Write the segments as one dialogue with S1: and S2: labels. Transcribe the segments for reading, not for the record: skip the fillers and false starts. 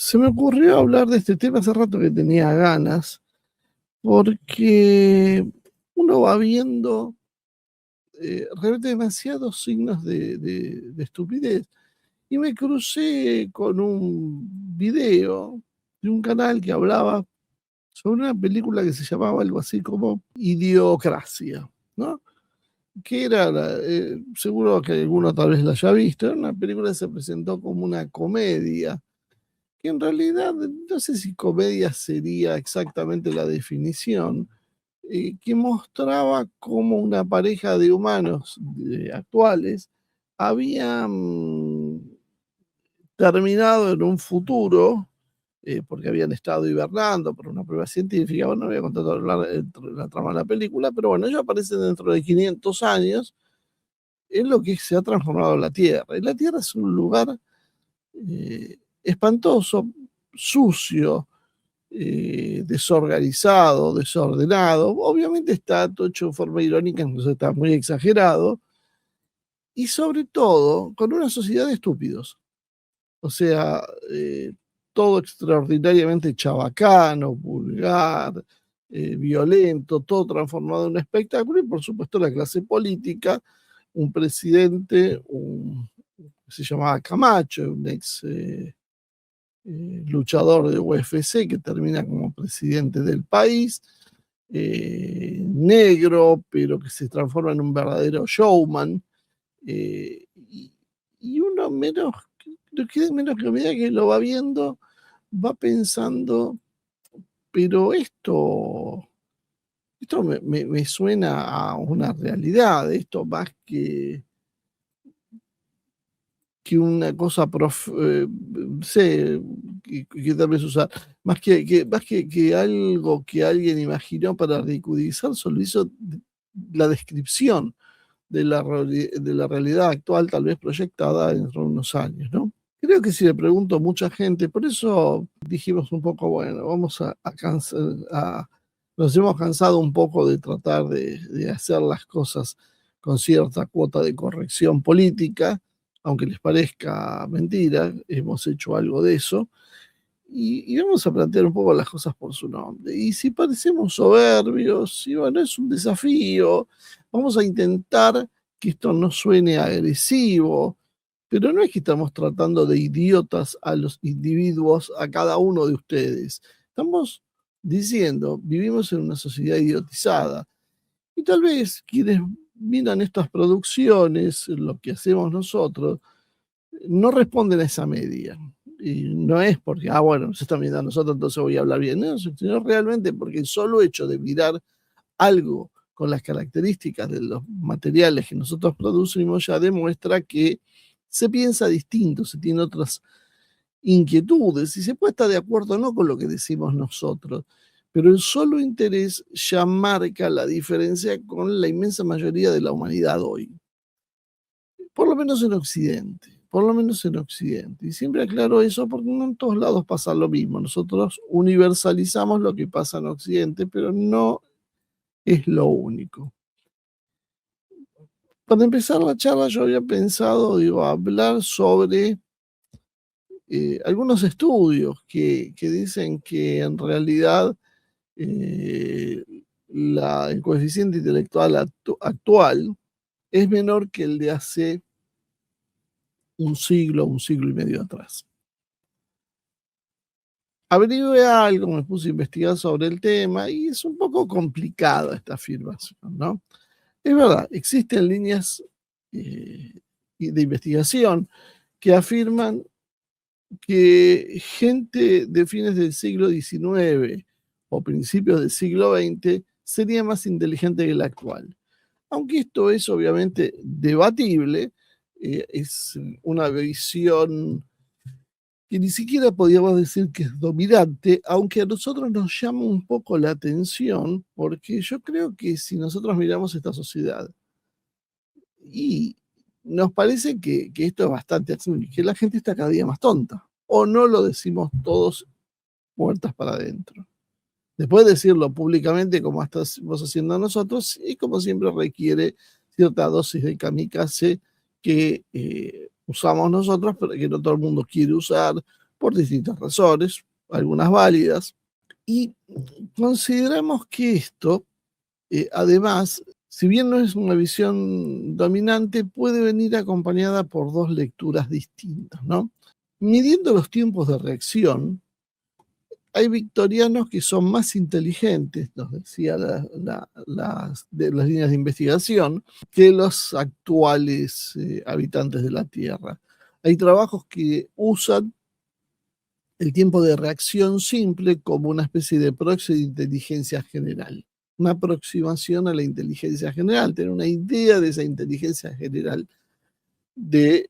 S1: Se me ocurrió hablar de este tema hace rato que tenía ganas, porque uno va viendo realmente demasiados signos de estupidez. Y me crucé con un video de un canal que hablaba sobre una película que se llamaba algo así como Idiocracia, ¿no? Que era, seguro que alguno tal vez la haya visto, era una película que se presentó como una comedia que en realidad no sé si comedia sería exactamente la definición, que mostraba cómo una pareja de humanos actuales habían terminado en un futuro, porque habían estado hibernando por una prueba científica. Bueno, no voy a contar toda la trama de la película, pero bueno, ellos aparecen dentro de 500 años en lo que se ha transformado la Tierra. Y la Tierra es un lugar espantoso, sucio, desorganizado, desordenado. Obviamente está todo hecho de forma irónica, entonces está muy exagerado. Y sobre todo, con una sociedad de estúpidos. O sea, todo extraordinariamente chabacano, vulgar, violento, todo transformado en un espectáculo. Y por supuesto la clase política, un presidente, se llamaba Camacho, un ex luchador de UFC que termina como presidente del país, negro, pero que se transforma en un verdadero showman. Y uno menos que a medida que lo va viendo, va pensando, pero esto me suena a una realidad, esto más que una cosa, sé, que tal vez usar, más que algo que alguien imaginó para ridiculizar, solo hizo la descripción de la realidad actual, tal vez proyectada dentro de unos años, ¿no? Creo que si le pregunto a mucha gente, por eso dijimos un poco, bueno, nos hemos cansado un poco de tratar de hacer las cosas con cierta cuota de corrección política, aunque les parezca mentira, hemos hecho algo de eso, y vamos a plantear un poco las cosas por su nombre. Y si parecemos soberbios, y bueno, es un desafío, vamos a intentar que esto no suene agresivo, pero no es que estamos tratando de idiotas a los individuos, a cada uno de ustedes. Estamos diciendo, vivimos en una sociedad idiotizada. Y tal vez quienes miran estas producciones, lo que hacemos nosotros, no responden a esa media. Y no es porque, bueno, se está mirando a nosotros, entonces voy a hablar bien. No, sino realmente porque el solo hecho de mirar algo con las características de los materiales que nosotros producimos ya demuestra que se piensa distinto, se tiene otras inquietudes y se puede estar de acuerdo no con lo que decimos nosotros, pero el solo interés ya marca la diferencia con la inmensa mayoría de la humanidad hoy, por lo menos en Occidente. Por lo menos en Occidente. Y siempre aclaro eso porque no en todos lados pasa lo mismo. Nosotros universalizamos lo que pasa en Occidente, pero no es lo único. Para empezar la charla yo había pensado, digo, hablar sobre algunos estudios que dicen que en realidad eh, el coeficiente intelectual actual es menor que el de hace un siglo y medio atrás. Averigué algo, me puse a investigar sobre el tema y es un poco complicada esta afirmación, ¿no? Es verdad, existen líneas de investigación que afirman que gente de fines del siglo XIX o principios del siglo XX sería más inteligente que la actual. Aunque esto es obviamente debatible, es una visión que ni siquiera podríamos decir que es dominante, aunque a nosotros nos llama un poco la atención, porque yo creo que si nosotros miramos esta sociedad y nos parece que esto es bastante así, que la gente está cada día más tonta, o no lo decimos todos puertas para adentro. Después de decirlo públicamente, como estás vos haciendo nosotros, y como siempre requiere cierta dosis de kamikaze que usamos nosotros, pero que no todo el mundo quiere usar, por distintas razones, algunas válidas, y consideramos que esto, además, si bien no es una visión dominante, puede venir acompañada por dos lecturas distintas, ¿no? Midiendo los tiempos de reacción, hay victorianos que son más inteligentes, nos decía las líneas de investigación, que los actuales habitantes de la Tierra. Hay trabajos que usan el tiempo de reacción simple como una especie de proxy de inteligencia general, una aproximación a la inteligencia general, tener una idea de esa inteligencia general de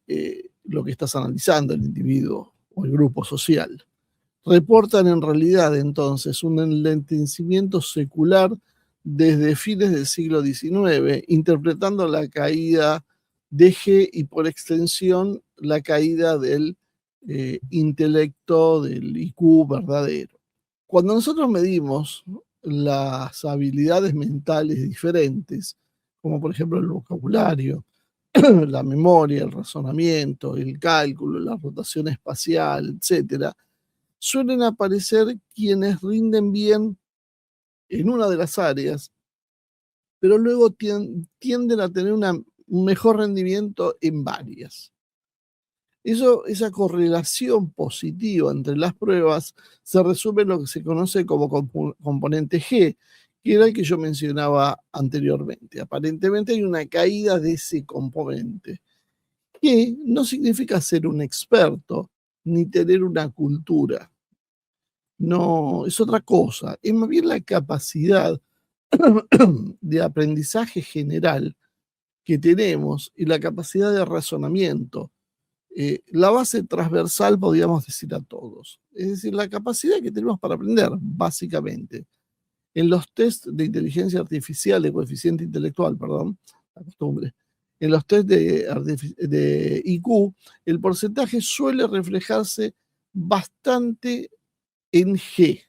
S1: lo que estás analizando, el individuo o el grupo social. Reportan en realidad entonces un enlentecimiento secular desde fines del siglo XIX, interpretando la caída de G y por extensión la caída del intelecto, del IQ verdadero. Cuando nosotros medimos las habilidades mentales diferentes, como por ejemplo el vocabulario, la memoria, el razonamiento, el cálculo, la rotación espacial, etcétera, suelen aparecer quienes rinden bien en una de las áreas, pero luego tienden a tener un mejor rendimiento en varias. Esa correlación positiva entre las pruebas se resume en lo que se conoce como componente G, que era el que yo mencionaba anteriormente. Aparentemente hay una caída de ese componente, que no significa ser un experto ni tener una cultura. No, es otra cosa. Es más bien la capacidad de aprendizaje general que tenemos y la capacidad de razonamiento. La base transversal, podríamos decir a todos. Es decir, la capacidad que tenemos para aprender, básicamente. En los test de inteligencia artificial, de coeficiente intelectual, perdón, la costumbre, en los test de IQ, el porcentaje suele reflejarse bastante en G,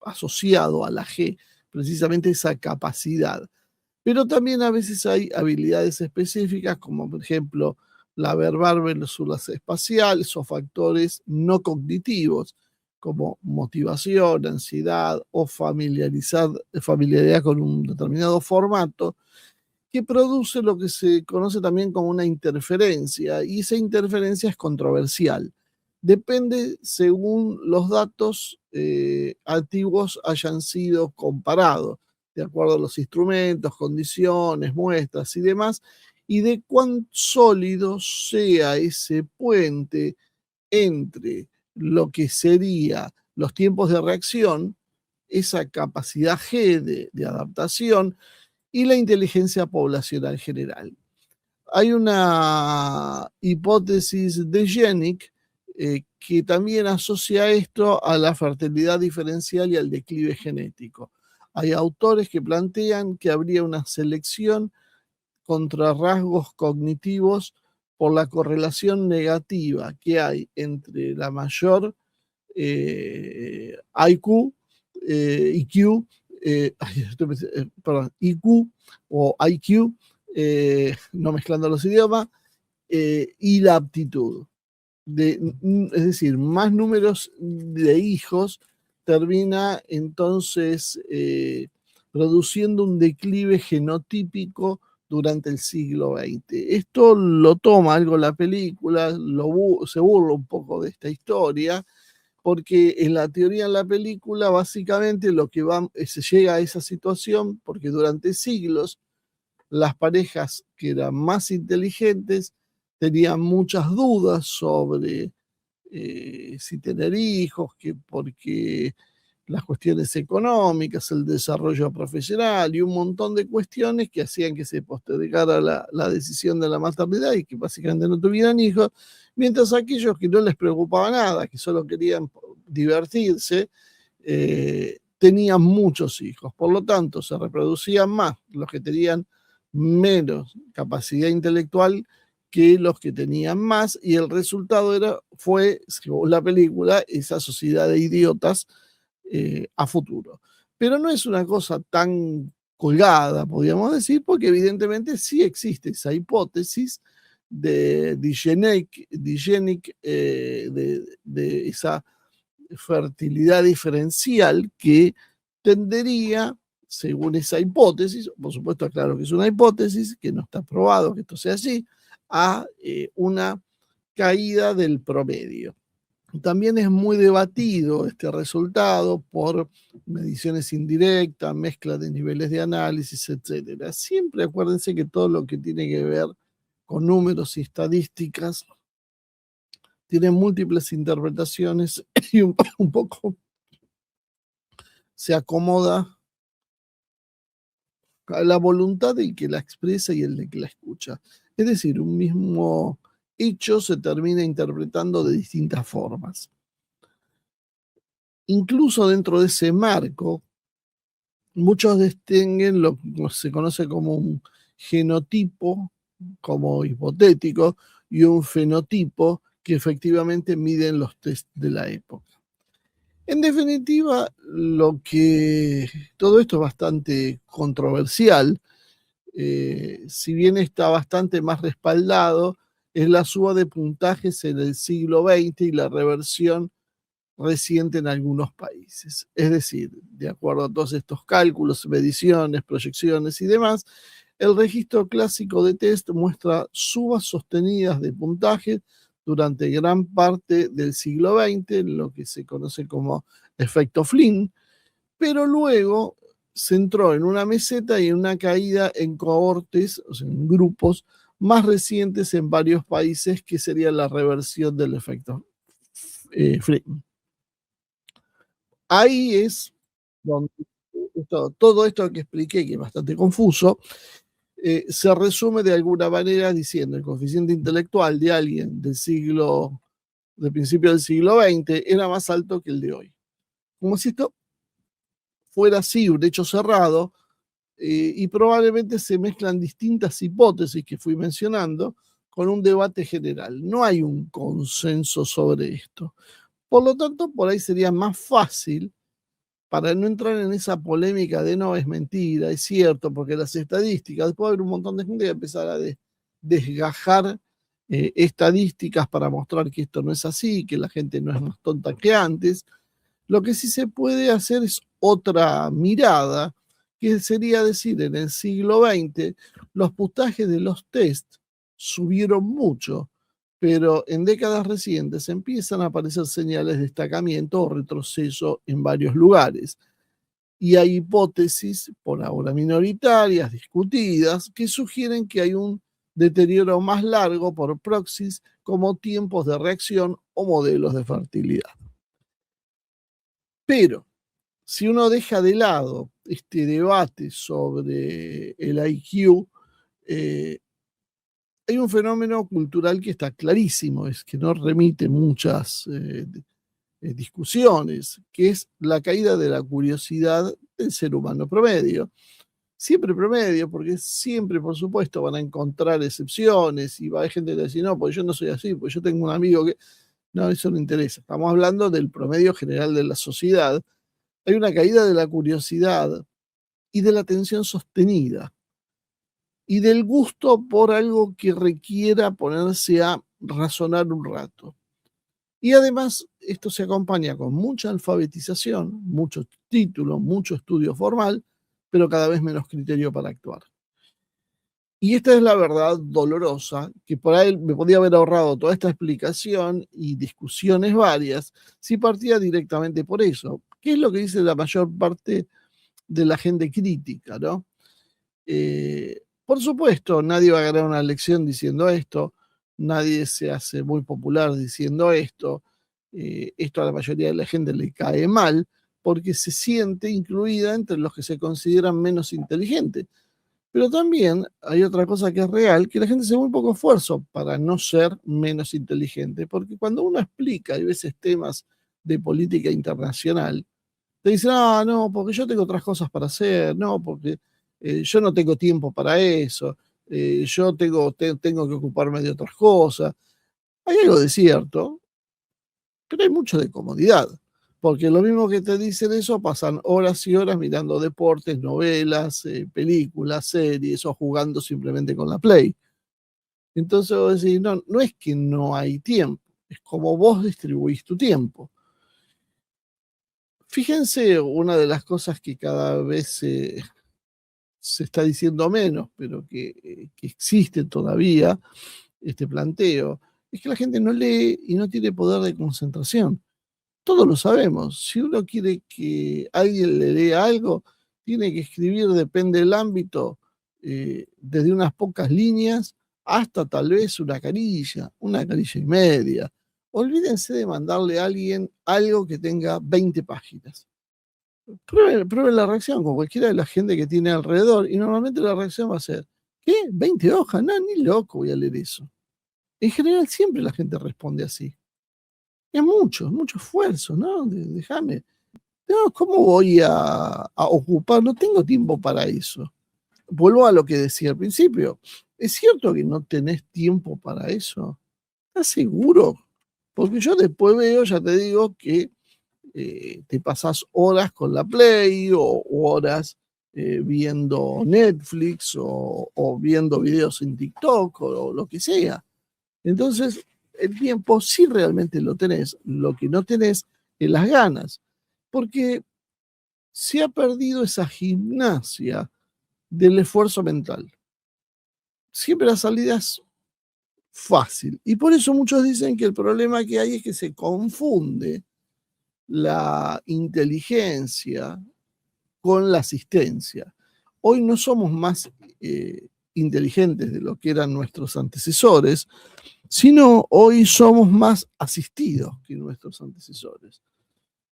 S1: asociado a la G, precisamente esa capacidad. Pero también a veces hay habilidades específicas, como por ejemplo la verbal versus espaciales o factores no cognitivos, como motivación, ansiedad o familiaridad con un determinado formato, que produce lo que se conoce también como una interferencia, y esa interferencia es controversial. Depende según los datos antiguos hayan sido comparados, de acuerdo a los instrumentos, condiciones, muestras y demás, y de cuán sólido sea ese puente entre lo que sería los tiempos de reacción, esa capacidad G de adaptación, y la inteligencia poblacional general. Hay una hipótesis de Jenick que también asocia esto a la fertilidad diferencial y al declive genético. Hay autores que plantean que habría una selección contra rasgos cognitivos por la correlación negativa que hay entre la mayor IQ, IQ, perdón, IQ o IQ, no mezclando los idiomas, y la aptitud. Es decir, más números de hijos termina entonces produciendo un declive genotípico durante el siglo XX. Esto lo toma algo la película, se burla un poco de esta historia, porque en la teoría en la película básicamente lo que se llega a esa situación porque durante siglos las parejas que eran más inteligentes tenían muchas dudas sobre si tener hijos, que porque las cuestiones económicas, el desarrollo profesional y un montón de cuestiones que hacían que se postergara la decisión de la maternidad y que básicamente no tuvieran hijos, mientras aquellos que no les preocupaba nada, que solo querían divertirse, tenían muchos hijos. Por lo tanto, se reproducían más los que tenían menos capacidad intelectual que los que tenían más, y el resultado fue, según la película, esa sociedad de idiotas a futuro. Pero no es una cosa tan colgada, podríamos decir, porque evidentemente sí existe esa hipótesis de Digenik, de esa fertilidad diferencial que tendería, según esa hipótesis, por supuesto, claro que es una hipótesis, que no está probado que esto sea así, a una caída del promedio. También es muy debatido este resultado por mediciones indirectas, mezcla de niveles de análisis, etcétera. Siempre acuérdense que todo lo que tiene que ver con números y estadísticas tiene múltiples interpretaciones y un poco se acomoda a la voluntad del que la expresa y el de que la escucha. Es decir, un mismo hecho se termina interpretando de distintas formas. Incluso dentro de ese marco, muchos distinguen lo que se conoce como un genotipo, como hipotético, y un fenotipo que efectivamente miden los test de la época. En definitiva, todo esto es bastante controversial, si bien está bastante más respaldado, es la suba de puntajes en el siglo XX y la reversión reciente en algunos países. Es decir, de acuerdo a todos estos cálculos, mediciones, proyecciones y demás, el registro clásico de test muestra subas sostenidas de puntaje durante gran parte del siglo XX, lo que se conoce como efecto Flynn, pero luego se entró en una meseta y en una caída en cohortes, o sea, en grupos más recientes en varios países, que sería la reversión del efecto Flynn. Ahí es donde todo esto que expliqué, que es bastante confuso, se resume de alguna manera diciendo el coeficiente intelectual de alguien del principio del siglo XX era más alto que el de hoy. Como si esto fuera así, un hecho cerrado, y probablemente se mezclan distintas hipótesis que fui mencionando con un debate general. No hay un consenso sobre esto. Por lo tanto, por ahí sería más fácil, para no entrar en esa polémica de no, es mentira, es cierto, porque las estadísticas, después va a haber un montón de gente que va a empezar a desgajar estadísticas para mostrar que esto no es así, que la gente no es más tonta que antes. Lo que sí se puede hacer es otra mirada, que sería decir, en el siglo XX, los puntajes de los test subieron mucho, pero en décadas recientes empiezan a aparecer señales de destacamiento o retroceso en varios lugares. Y hay hipótesis, por ahora minoritarias, discutidas, que sugieren que hay un deterioro más largo por proxies como tiempos de reacción o modelos de fertilidad. Pero si uno deja de lado este debate sobre el IQ, hay un fenómeno cultural que está clarísimo, es que no remite muchas discusiones, que es la caída de la curiosidad del ser humano promedio. Siempre promedio, porque siempre, por supuesto, van a encontrar excepciones y va a haber gente que dice, no, pues yo no soy así, pues yo tengo un amigo que... No, eso no interesa. Estamos hablando del promedio general de la sociedad. Hay una caída de la curiosidad y de la atención sostenida y del gusto por algo que requiera ponerse a razonar un rato. Y además, esto se acompaña con mucha alfabetización, muchos títulos, mucho estudio formal, pero cada vez menos criterio para actuar. Y esta es la verdad dolorosa, que por ahí me podía haber ahorrado toda esta explicación y discusiones varias si partía directamente por eso. ¿Qué es lo que dice la mayor parte de la gente crítica, ¿no? Por supuesto, nadie va a ganar una elección diciendo esto, nadie se hace muy popular diciendo esto, esto a la mayoría de la gente le cae mal porque se siente incluida entre los que se consideran menos inteligentes. Pero también hay otra cosa que es real, que la gente hace muy poco esfuerzo para no ser menos inteligente, porque cuando uno explica, hay veces temas de política internacional, te dicen, ah, no, porque yo tengo otras cosas para hacer, no, porque yo no tengo tiempo para eso, yo tengo que ocuparme de otras cosas. Hay algo de cierto, pero hay mucho de comodidad, porque lo mismo que te dicen eso, pasan horas y horas mirando deportes, novelas, películas, series o jugando simplemente con la Play. Entonces vos decís, no, no es que no hay tiempo, es como vos distribuís tu tiempo. Fíjense, una de las cosas que cada vez se está diciendo menos, pero que existe todavía, este planteo, es que la gente no lee y no tiene poder de concentración. Todos lo sabemos. Si uno quiere que alguien le lea algo, tiene que escribir, depende del ámbito, desde unas pocas líneas hasta tal vez una carilla y media. Olvídense de mandarle a alguien algo que tenga 20 páginas. Prueben la reacción con cualquiera de la gente que tiene alrededor y normalmente la reacción va a ser, ¿qué? ¿20 hojas? No, ni loco voy a leer eso. En general siempre la gente responde así. Es mucho esfuerzo, ¿no? Déjame. No, ¿cómo voy a ocupar? No tengo tiempo para eso. Vuelvo a lo que decía al principio. ¿Es cierto que no tenés tiempo para eso? ¿Estás seguro? Porque yo después veo, ya te digo, que te pasás horas con la Play o horas viendo Netflix o viendo videos en TikTok o lo que sea. Entonces, el tiempo sí realmente lo tenés. Lo que no tenés es las ganas. Porque se ha perdido esa gimnasia del esfuerzo mental. Siempre la salida es fácil. Y por eso muchos dicen que el problema que hay es que se confunde la inteligencia con la asistencia. Hoy no somos más inteligentes de lo que eran nuestros antecesores, sino hoy somos más asistidos que nuestros antecesores.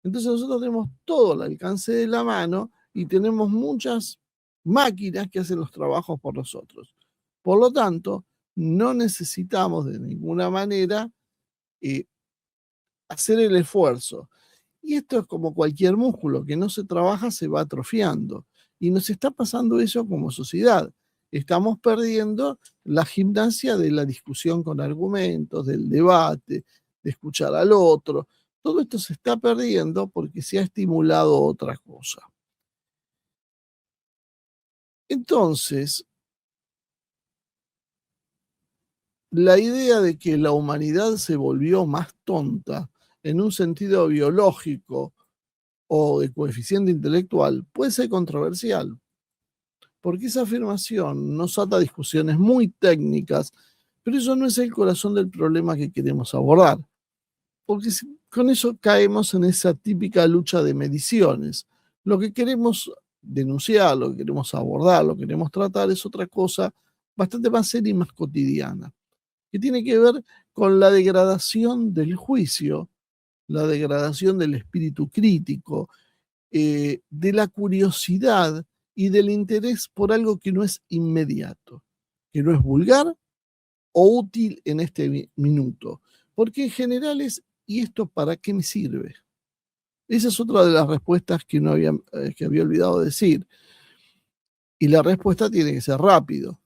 S1: Entonces nosotros tenemos todo al alcance de la mano y tenemos muchas máquinas que hacen los trabajos por nosotros. Por lo tanto, no necesitamos de ninguna manera eh, hacer el esfuerzo. Y esto es como cualquier músculo que no se trabaja, se va atrofiando. Y nos está pasando eso como sociedad. Estamos perdiendo la gimnasia de la discusión con argumentos, del debate, de escuchar al otro. Todo esto se está perdiendo porque se ha estimulado otra cosa. Entonces, la idea de que la humanidad se volvió más tonta en un sentido biológico o de coeficiente intelectual puede ser controversial, porque esa afirmación nos ata a discusiones muy técnicas, pero eso no es el corazón del problema que queremos abordar, porque con eso caemos en esa típica lucha de mediciones. Lo que queremos denunciar, lo que queremos abordar, lo que queremos tratar es otra cosa bastante más seria y más cotidiana, que tiene que ver con la degradación del juicio, la degradación del espíritu crítico, de la curiosidad y del interés por algo que no es inmediato, que no es vulgar o útil en este minuto. Porque en general es, ¿y esto para qué me sirve? Esa es otra de las respuestas que había olvidado decir. Y la respuesta tiene que ser rápido.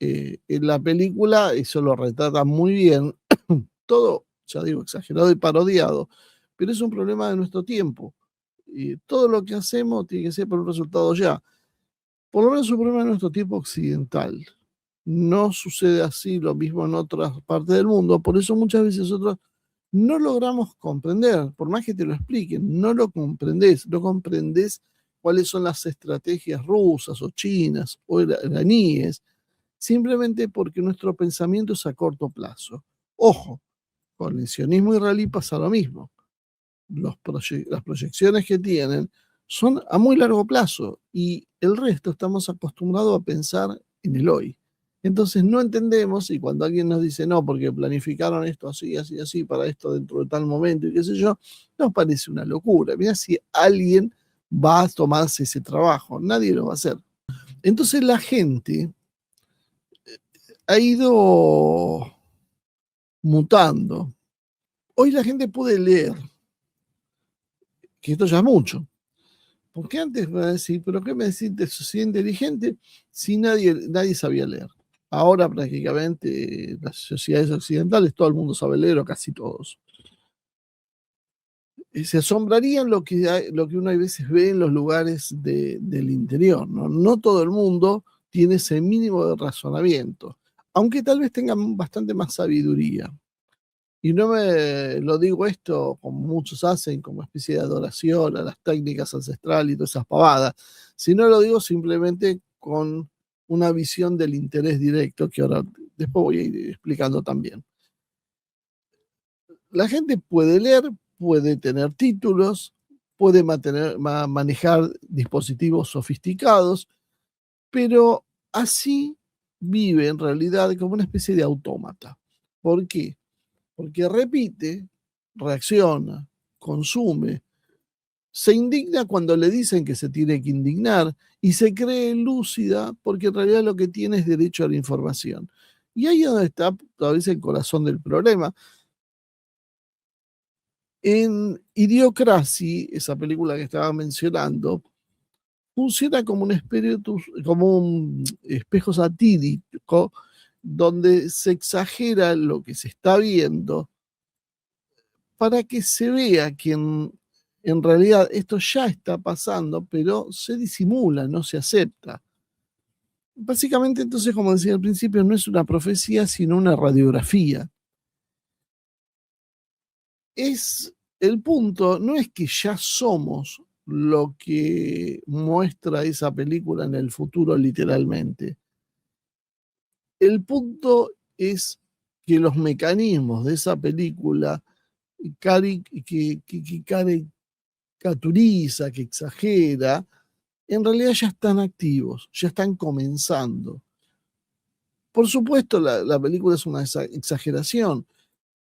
S1: En la película eso lo retrata muy bien, todo, ya digo, exagerado y parodiado, pero es un problema de nuestro tiempo. Todo lo que hacemos tiene que ser por un resultado ya. Por lo menos es un problema de nuestro tiempo occidental. No sucede así lo mismo en otras partes del mundo. Por eso muchas veces nosotros no logramos comprender, por más que te lo expliquen, no lo comprendés, no comprendés cuáles son las estrategias rusas o chinas o iraníes, simplemente porque nuestro pensamiento es a corto plazo. Ojo, con el sionismo israelí pasa lo mismo. Las proyecciones que tienen son a muy largo plazo y el resto estamos acostumbrados a pensar en el hoy. Entonces no entendemos y cuando alguien nos dice no, porque planificaron esto así, así, así, para esto dentro de tal momento y qué sé yo, nos parece una locura. Mira si alguien va a tomarse ese trabajo, nadie lo va a hacer. Entonces la gente ha ido mutando. Hoy la gente puede leer, que esto ya es mucho. Porque antes me va a decir, ¿pero qué me decís de sociedad inteligente si nadie sabía leer? Ahora prácticamente las sociedades occidentales todo el mundo sabe leer o casi todos. Se asombrarían lo que uno a veces ve en los lugares del interior, ¿no? No todo el mundo tiene ese mínimo de razonamiento. aunque tal vez tengan bastante más sabiduría. Y no me lo digo esto como muchos hacen, como especie de adoración a las técnicas ancestrales y todas esas pavadas, sino lo digo simplemente con una visión del interés directo que ahora después voy a ir explicando también. La gente puede leer, puede tener títulos, puede manejar dispositivos sofisticados, pero así vive en realidad como una especie de autómata. ¿Por qué? Porque repite, reacciona, consume, se indigna cuando le dicen que se tiene que indignar y se cree lúcida porque en realidad lo que tiene es derecho a la información. Y ahí es donde está tal vez el corazón del problema. En Idiocracy, esa película que estaba mencionando, funciona como un espíritu, como un espejo satírico donde se exagera lo que se está viendo para que se vea que en realidad esto ya está pasando, pero se disimula, no se acepta. Básicamente, entonces, como decía al principio, no es una profecía, sino una radiografía. El punto no es que ya somos lo que muestra esa película en el futuro, literalmente. El punto es que los mecanismos de esa película que caricaturiza, que exagera, en realidad ya están activos, ya están comenzando. Por supuesto, la película es una exageración,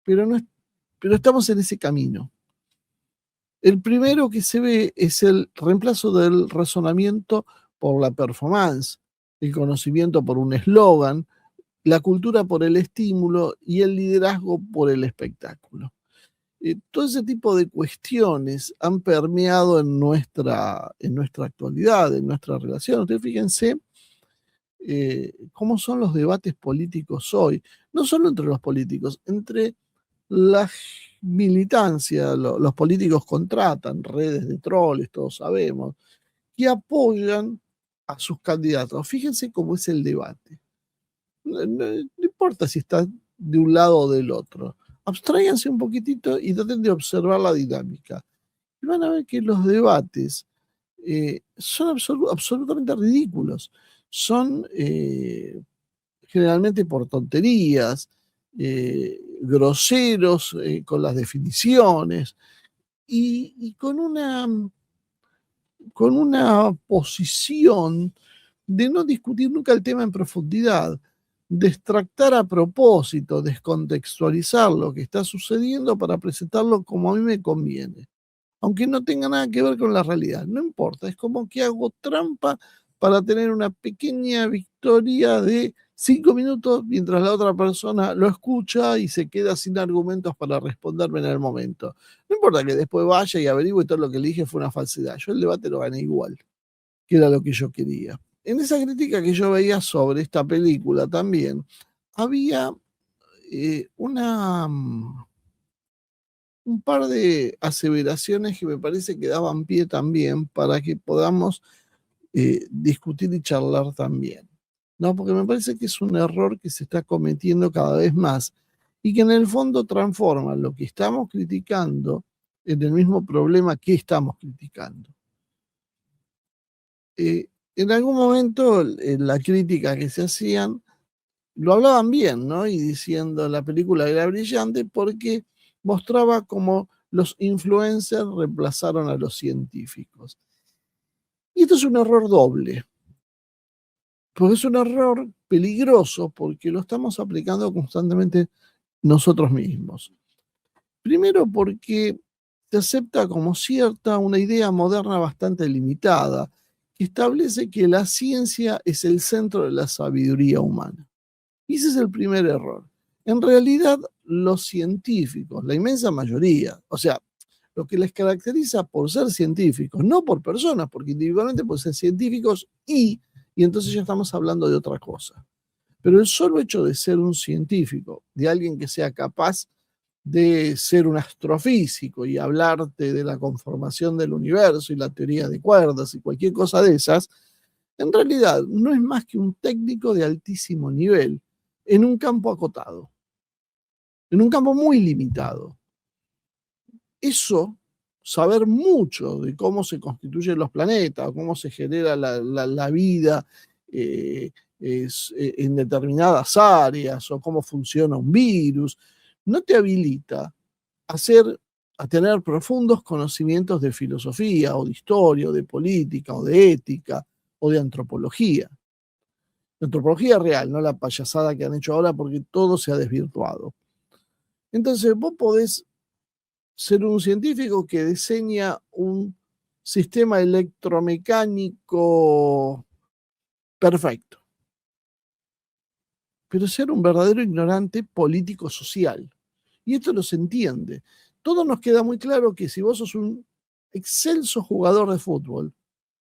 S1: pero, no es, pero estamos en ese camino. El primero que se ve es el reemplazo del razonamiento por la performance, el conocimiento por un eslogan, la cultura por el estímulo y el liderazgo por el espectáculo. Todo ese tipo de cuestiones han permeado en nuestra actualidad, en nuestra relación. Ustedes fíjense cómo son los debates políticos hoy, no solo entre los políticos, entre la militancia, los políticos contratan redes de troles, todos sabemos, que apoyan a sus candidatos. Fíjense cómo es el debate. No importa si está de un lado o del otro. Abstráiganse un poquitito y traten de observar la dinámica. Y van a ver que los debates son absolutamente ridículos. Son generalmente por tonterías, groseros con las definiciones y con una posición de no discutir nunca el tema en profundidad, de extractar a propósito, descontextualizar lo que está sucediendo para presentarlo como a mí me conviene, aunque no tenga nada que ver con la realidad. No importa, es como que hago trampa para tener una pequeña victoria de 5 minutos mientras la otra persona lo escucha y se queda sin argumentos para responderme en el momento. No importa que después vaya y averigüe todo lo que le dije fue una falsedad. Yo el debate lo gané igual, que era lo que yo quería. En esa crítica que yo veía sobre esta película también, había un par de aseveraciones que me parece que daban pie también para que podamos discutir y charlar también. ¿No? Porque me parece que es un error que se está cometiendo cada vez más y que en el fondo transforma lo que estamos criticando en el mismo problema que estamos criticando. En algún momento, en la crítica que se hacían, lo hablaban bien, ¿no? Y diciendo la película era brillante porque mostraba cómo los influencers reemplazaron a los científicos. Y esto es un error doble, porque es un error peligroso porque lo estamos aplicando constantemente nosotros mismos. Primero porque se acepta como cierta una idea moderna bastante limitada, que establece que la ciencia es el centro de la sabiduría humana. Y ese es el primer error. En realidad, los científicos, la inmensa mayoría, o sea, lo que les caracteriza por ser científicos, no por personas, porque individualmente pueden ser científicos y entonces ya estamos hablando de otra cosa. Pero el solo hecho de ser un científico, de alguien que sea capaz de ser un astrofísico y hablarte de la conformación del universo y la teoría de cuerdas y cualquier cosa de esas, en realidad no es más que un técnico de altísimo nivel en un campo acotado, en un campo muy limitado. Eso, saber mucho de cómo se constituyen los planetas, cómo se genera la vida en determinadas áreas, o cómo funciona un virus, no te habilita a tener profundos conocimientos de filosofía, o de historia, o de política, o de ética, o de antropología. La antropología real, no la payasada que han hecho ahora, porque todo se ha desvirtuado. Entonces, vos podés ser un científico que diseña un sistema electromecánico perfecto, pero ser un verdadero ignorante político-social. Y esto no se entiende. Todo nos queda muy claro que si vos sos un excelso jugador de fútbol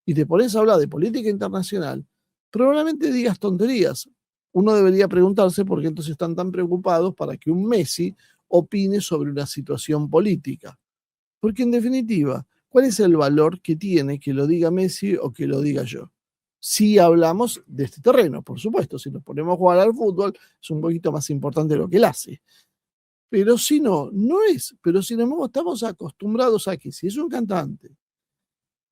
S1: y te pones a hablar de política internacional, probablemente digas tonterías. Uno debería preguntarse por qué entonces están tan preocupados para que un Messi opine sobre una situación política. Porque en definitiva, ¿cuál es el valor que tiene que lo diga Messi o que lo diga yo? Si hablamos de este terreno, por supuesto, si nos ponemos a jugar al fútbol, es un poquito más importante lo que él hace. Pero si no, no es. Pero sin embargo, estamos acostumbrados a que si es un cantante,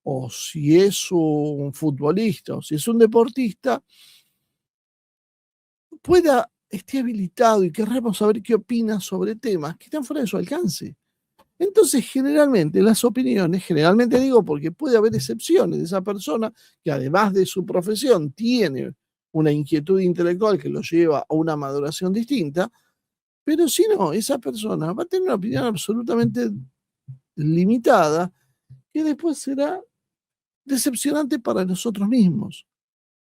S1: o si es un futbolista, o si es un deportista, esté habilitado y querramos saber qué opina sobre temas que están fuera de su alcance. Entonces, generalmente las opiniones, generalmente digo porque puede haber excepciones de esa persona que además de su profesión tiene una inquietud intelectual que lo lleva a una maduración distinta, pero si no, esa persona va a tener una opinión absolutamente limitada que después será decepcionante para nosotros mismos.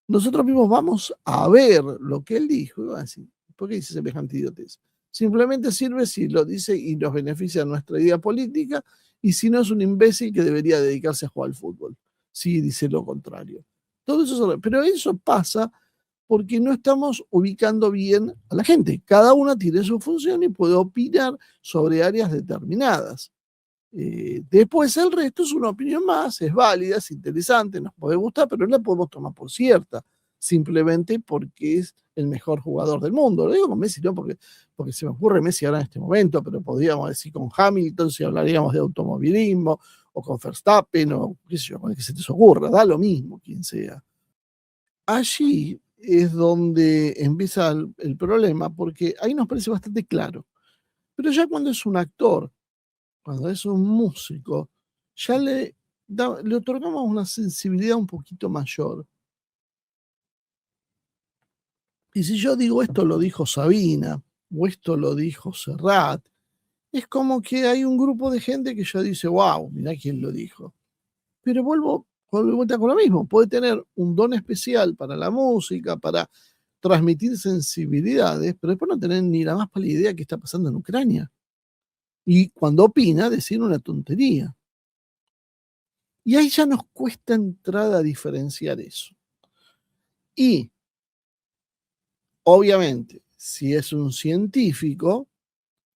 S1: Nosotros mismos vamos a ver lo que él dijo y vamos a decir, ¿por qué dice semejante idiotez? Simplemente sirve si lo dice y nos beneficia nuestra idea política, y si no es un imbécil que debería dedicarse a jugar al fútbol, si dice lo contrario. Todo eso, pero eso pasa porque no estamos ubicando bien a la gente. Cada una tiene su función y puede opinar sobre áreas determinadas. Después el resto es una opinión más, es válida, es interesante, nos puede gustar, pero no la podemos tomar por cierta, simplemente porque es el mejor jugador del mundo. Lo digo con Messi, no porque se me ocurre Messi ahora en este momento, pero podríamos decir con Hamilton si hablaríamos de automovilismo, o con Verstappen, o qué sé yo, con el que se te ocurra, da lo mismo quien sea. Allí es donde empieza el problema, porque ahí nos parece bastante claro. Pero ya cuando es un actor, cuando es un músico, ya le otorgamos una sensibilidad un poquito mayor. Y si yo digo esto lo dijo Sabina, o esto lo dijo Serrat, es como que hay un grupo de gente que ya dice, wow, mirá quién lo dijo. Pero vuelvo de vuelta con lo mismo, puede tener un don especial para la música, para transmitir sensibilidades, pero después no tener ni la más pálida idea de qué está pasando en Ucrania. Y cuando opina, decir una tontería. Y ahí ya nos cuesta entrar a diferenciar eso. Y, obviamente, si es un científico,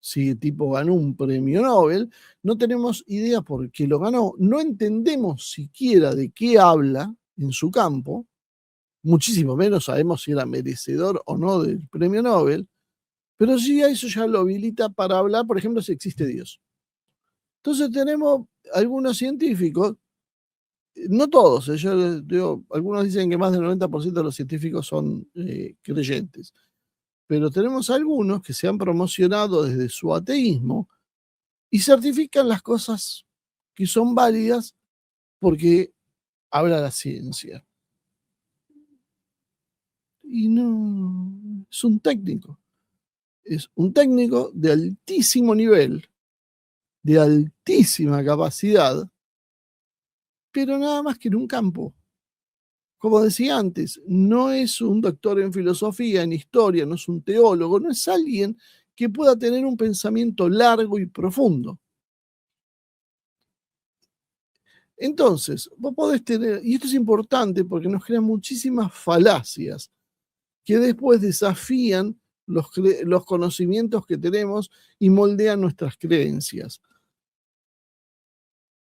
S1: si el tipo ganó un premio Nobel, no tenemos idea por qué lo ganó, no entendemos siquiera de qué habla en su campo, muchísimo menos sabemos si era merecedor o no del premio Nobel, pero sí a eso ya lo habilita para hablar, por ejemplo, si existe Dios. Entonces tenemos algunos científicos, no todos, yo digo, algunos dicen que más del 90% de los científicos son creyentes, pero tenemos algunos que se han promocionado desde su ateísmo y certifican las cosas que son válidas porque habla la ciencia. Y no, es un técnico de altísimo nivel, de altísima capacidad, pero nada más que en un campo. Como decía antes, no es un doctor en filosofía, en historia, no es un teólogo, no es alguien que pueda tener un pensamiento largo y profundo. Entonces, vos podés tener, y esto es importante porque nos crean muchísimas falacias que después desafían los conocimientos que tenemos y moldean nuestras creencias.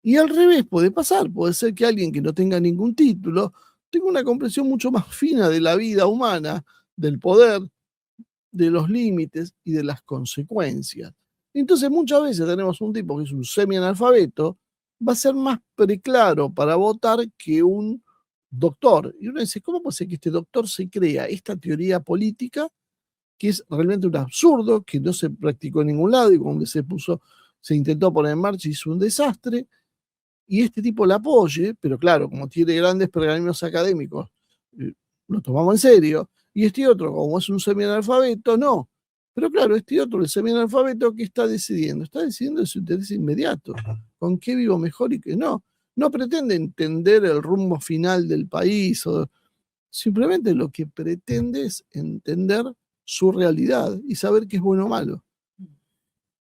S1: Y al revés puede pasar, puede ser que alguien que no tenga ningún título tenga una comprensión mucho más fina de la vida humana, del poder, de los límites y de las consecuencias. Entonces muchas veces tenemos un tipo que es un semi-analfabeto, va a ser más preclaro para votar que un doctor. Y uno dice, ¿cómo puede ser que este doctor se crea esta teoría política que es realmente un absurdo, que no se practicó en ningún lado y cuando se intentó poner en marcha hizo un desastre, y este tipo la apoye, pero claro, como tiene grandes pergaminos académicos, eh, lo tomamos en serio, y este otro, como es un semianalfabeto, no. Pero claro, este otro, el semianalfabeto, ¿qué está decidiendo? Está decidiendo de su interés inmediato, con qué vivo mejor y qué no. No pretende entender el rumbo final del país, simplemente lo que pretende es entender su realidad y saber qué es bueno o malo.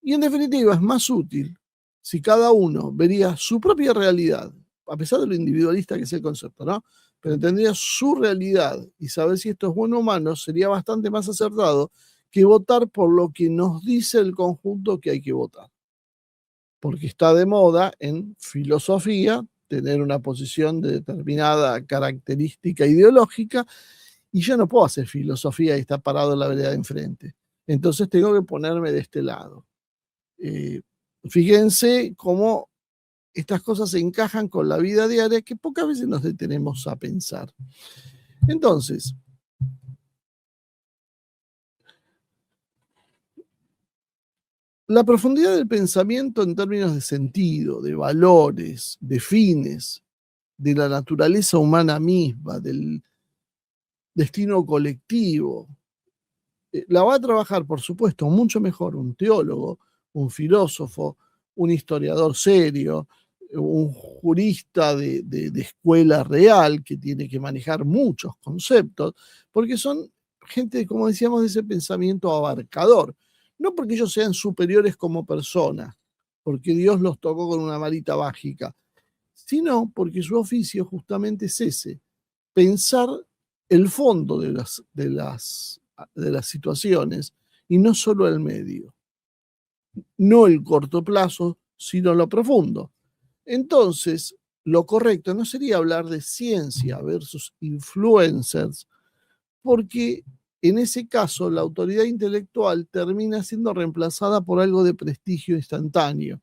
S1: Y en definitiva es más útil si cada uno vería su propia realidad, a pesar de lo individualista que es el concepto, ¿no? Pero entendería su realidad y saber si esto es bueno o malo sería bastante más acertado que votar por lo que nos dice el conjunto que hay que votar. Porque está de moda en filosofía tener una posición de determinada característica ideológica y yo no puedo hacer filosofía y estar parado en la vereda de enfrente. Entonces tengo que ponerme de este lado. Eh, Fíjense cómo estas cosas se encajan con la vida diaria que pocas veces nos detenemos a pensar. Entonces, la profundidad del pensamiento en términos de sentido, de valores, de fines, de la naturaleza humana misma, del destino colectivo, la va a trabajar, por supuesto, mucho mejor un teólogo, un filósofo, un historiador serio, un jurista de escuela real que tiene que manejar muchos conceptos, porque son gente, como decíamos, de ese pensamiento abarcador. No porque ellos sean superiores como personas, porque Dios los tocó con una varita mágica, sino porque su oficio justamente es ese, pensar el fondo de las situaciones y no solo el medio, no el corto plazo, sino lo profundo. Entonces, lo correcto no sería hablar de ciencia versus influencers, porque en ese caso la autoridad intelectual termina siendo reemplazada por algo de prestigio instantáneo.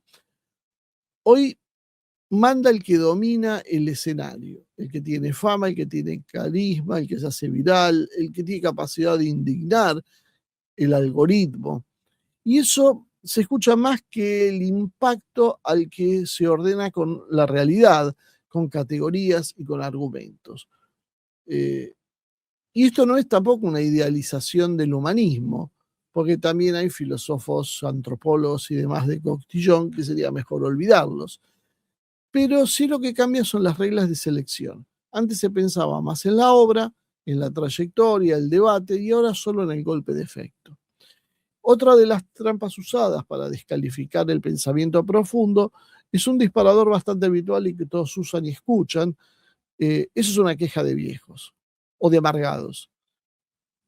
S1: Hoy manda el que domina el escenario, el que tiene fama, el que tiene carisma, el que se hace viral, el que tiene capacidad de indignar, el algoritmo. Y eso se escucha más que el impacto al que se ordena con la realidad, con categorías y con argumentos. Eh, y esto no es tampoco una idealización del humanismo, porque también hay filósofos, antropólogos y demás de Costillón que sería mejor olvidarlos, pero sí lo que cambia son las reglas de selección. Antes se pensaba más en la obra, en la trayectoria, el debate, y ahora solo en el golpe de efecto. Otra de las trampas usadas para descalificar el pensamiento profundo es un disparador bastante habitual y que todos usan y escuchan. Eso es una queja de viejos o de amargados.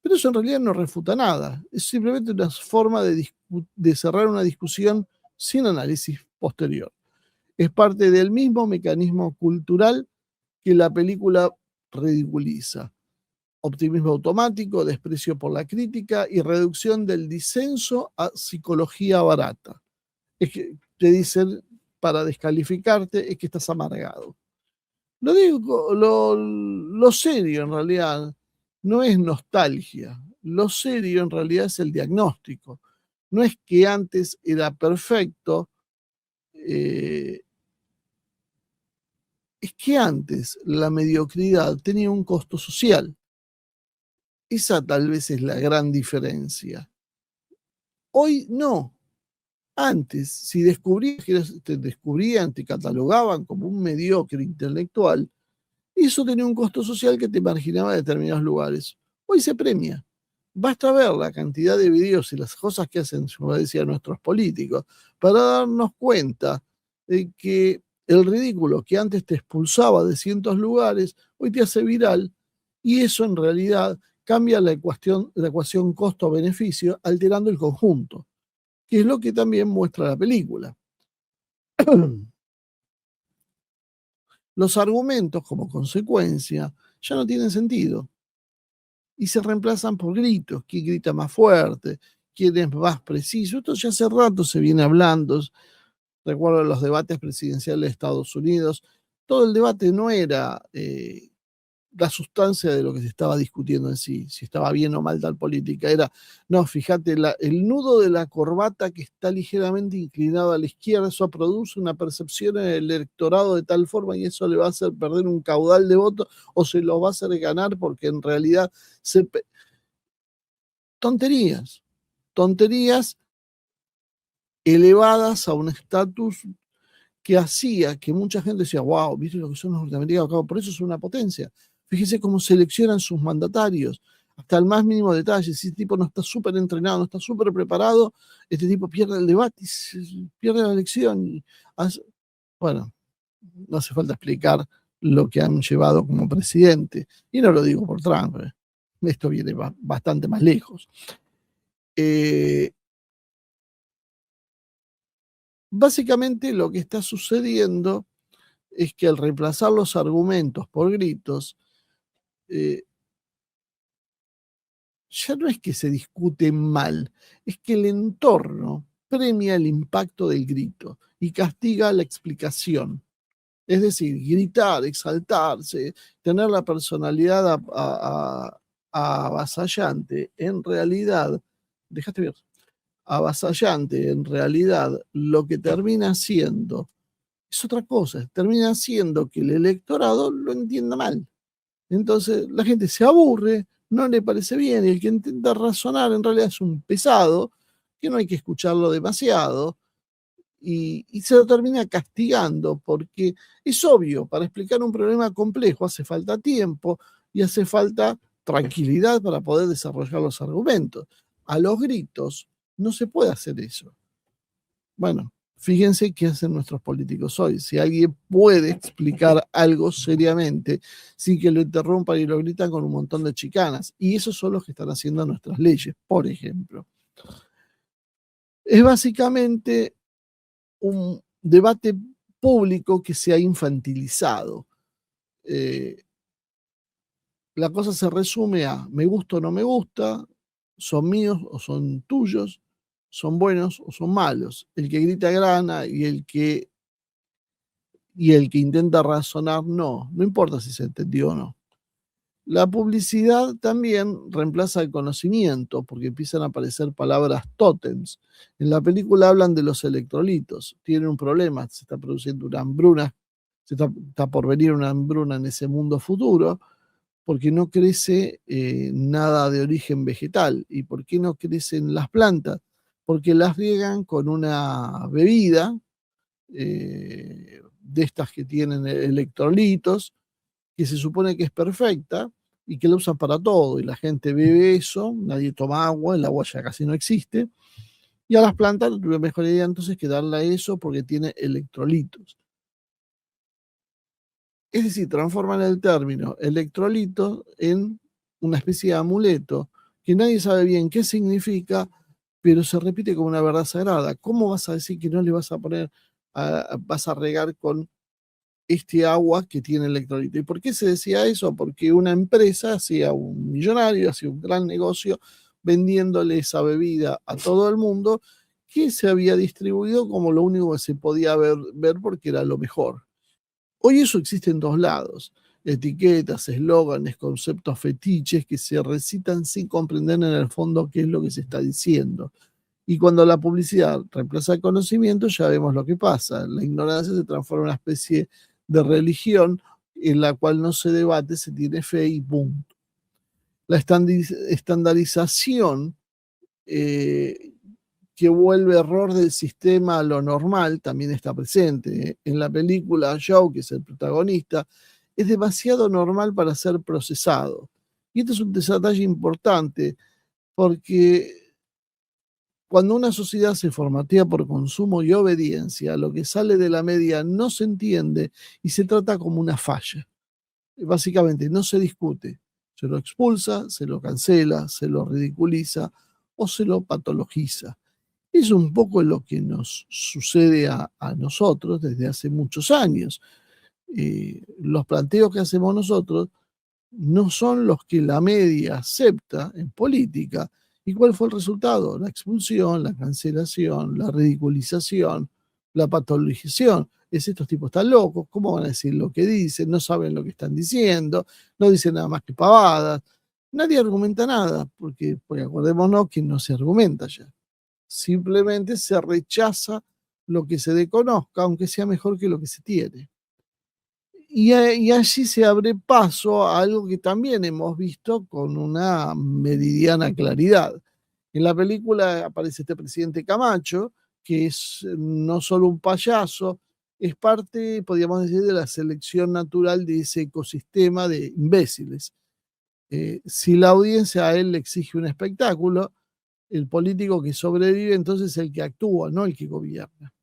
S1: Pero eso en realidad no refuta nada. Es simplemente una forma de cerrar una discusión sin análisis posterior. Es parte del mismo mecanismo cultural que la película ridiculiza. Optimismo automático, desprecio por la crítica y reducción del disenso a psicología barata. Es que te dicen para descalificarte es que estás amargado. Lo serio en realidad no es nostalgia, lo serio en realidad es el diagnóstico. No es que antes era perfecto, eh, es que antes la mediocridad tenía un costo social. Esa tal vez es la gran diferencia. Hoy no. Antes, si te descubrían, te catalogaban como un mediocre intelectual, eso tenía un costo social que te marginaba de determinados lugares. Hoy se premia. Basta ver la cantidad de videos y las cosas que hacen, como decían nuestros políticos, para darnos cuenta de que el ridículo que antes te expulsaba de cientos lugares, hoy te hace viral y eso en realidad cambia la ecuación costo-beneficio alterando el conjunto, que es lo que también muestra la película. Los argumentos como consecuencia ya no tienen sentido. y se reemplazan por gritos, quién grita más fuerte, quién es más preciso. Esto ya hace rato se viene hablando. Recuerdo los debates presidenciales de Estados Unidos. Todo el debate no era la sustancia de lo que se estaba discutiendo en sí, si estaba bien o mal tal política, era, no, fíjate, el nudo de la corbata que está ligeramente inclinado a la izquierda, eso produce una percepción en el electorado de tal forma y eso le va a hacer perder un caudal de votos o se lo va a hacer ganar porque en realidad se... Tonterías, tonterías elevadas a un estatus que hacía que mucha gente decía, wow, ¿viste lo que son los norteamericanos? Claro, por eso es una potencia. Fíjese cómo seleccionan sus mandatarios, hasta el más mínimo detalle. Si este tipo no está súper entrenado, no está súper preparado, este tipo pierde el debate, pierde la elección. Bueno, no hace falta explicar lo que han llevado como presidente. Y no lo digo por Trump, esto viene bastante más lejos. Básicamente lo que está sucediendo es que al reemplazar los argumentos por gritos, ya no es que se discute mal, es que el entorno premia el impacto del grito y castiga la explicación. Es decir, gritar, exaltarse, tener la personalidad avasallante, en realidad, déjate ver, avasallante, en realidad, lo que termina siendo es otra cosa, termina siendo que el electorado lo entienda mal. Entonces la gente se aburre, no le parece bien, y el que intenta razonar en realidad es un pesado, que no hay que escucharlo demasiado, y se lo termina castigando, porque es obvio, para explicar un problema complejo hace falta tiempo y hace falta tranquilidad para poder desarrollar los argumentos. A los gritos no se puede hacer eso. Bueno, fíjense qué hacen nuestros políticos hoy. Si alguien puede explicar algo seriamente sin que lo interrumpan y lo gritan con un montón de chicanas. Y esos son los que están haciendo nuestras leyes, por ejemplo. Es básicamente un debate público que se ha infantilizado. La cosa se resume a me gusta o no me gusta, son míos o son tuyos, son buenos o son malos. El que grita grana y el que intenta razonar, no importa si se entendió o no. La publicidad también reemplaza el conocimiento porque empiezan a aparecer palabras tótems. En la película hablan de los electrolitos. Tienen un problema, se está produciendo una hambruna, está por venir una hambruna en ese mundo futuro porque no crece nada de origen vegetal. ¿Y por qué no crecen las plantas? Porque las riegan con una bebida de estas que tienen electrolitos, que se supone que es perfecta y que la usan para todo. Y la gente bebe eso, nadie toma agua, el agua ya casi no existe. Y a las plantas no tuve mejor idea entonces que darle a eso porque tiene electrolitos. Es decir, transforman el término electrolito en una especie de amuleto que nadie sabe bien qué significa, pero se repite como una verdad sagrada. ¿Cómo vas a decir que no le vas a poner, vas a regar con este agua que tiene electrolito? ¿Y por qué se decía eso? Porque una empresa hacía un millonario, hacía un gran negocio vendiéndole esa bebida a todo el mundo que se había distribuido como lo único que se podía ver porque era lo mejor. Hoy eso existe en dos lados. Etiquetas, eslóganes, conceptos fetiches que se recitan sin comprender en el fondo qué es lo que se está diciendo. Y cuando la publicidad reemplaza el conocimiento, ya vemos lo que pasa. La ignorancia se transforma en una especie de religión en la cual no se debate, se tiene fe y punto. La estandarización que vuelve error del sistema a lo normal también está presente. En la película, Joe, que es el protagonista, es demasiado normal para ser procesado. Y este es un detalle importante porque cuando una sociedad se formatea por consumo y obediencia, lo que sale de la media no se entiende y se trata como una falla. Básicamente no se discute, se lo expulsa, se lo cancela, se lo ridiculiza o se lo patologiza. Es un poco lo que nos sucede a nosotros desde hace muchos años. Los planteos que hacemos nosotros no son los que la media acepta en política. ¿Y cuál fue el resultado? La expulsión, la cancelación, la ridiculización, la patologización. Estos tipos están locos, ¿cómo van a decir lo que dicen? No saben lo que están diciendo, no dicen nada más que pavadas. Nadie argumenta nada, porque acordémonos que no se argumenta ya. Simplemente se rechaza lo que se desconozca, aunque sea mejor que lo que se tiene. Y allí se abre paso a algo que también hemos visto con una meridiana claridad. En la película aparece este presidente Camacho, que es no solo un payaso, es parte, podríamos decir, de la selección natural de ese ecosistema de imbéciles. Si la audiencia a él le exige un espectáculo, el político que sobrevive entonces es el que actúa, no el que gobierna.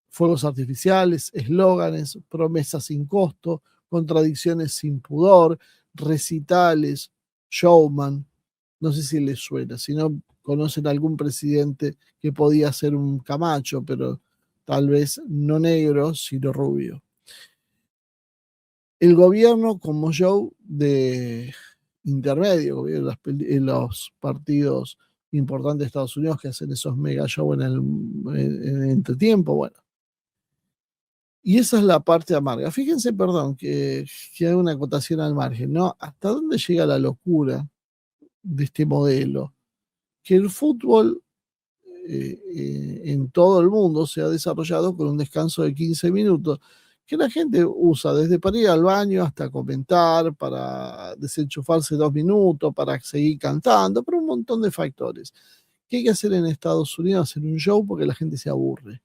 S1: Fuegos artificiales, eslóganes, promesas sin costo, contradicciones sin pudor, recitales, showman. No sé si les suena, si no conocen algún presidente que podía ser un Camacho, pero tal vez no negro, sino rubio. El gobierno como show de intermedio, gobierno en los partidos importantes de Estados Unidos que hacen esos mega show en el entretiempo, bueno. Y esa es la parte amarga. Fíjense, perdón, que hay una acotación al margen, ¿no? ¿Hasta dónde llega la locura de este modelo? Que el fútbol en todo el mundo se ha desarrollado con un descanso de 15 minutos, que la gente usa desde para ir al baño hasta comentar, para desenchufarse 2 minutos, para seguir cantando, pero un montón de factores. ¿Qué hay que hacer en Estados Unidos? Hacer un show porque la gente se aburre.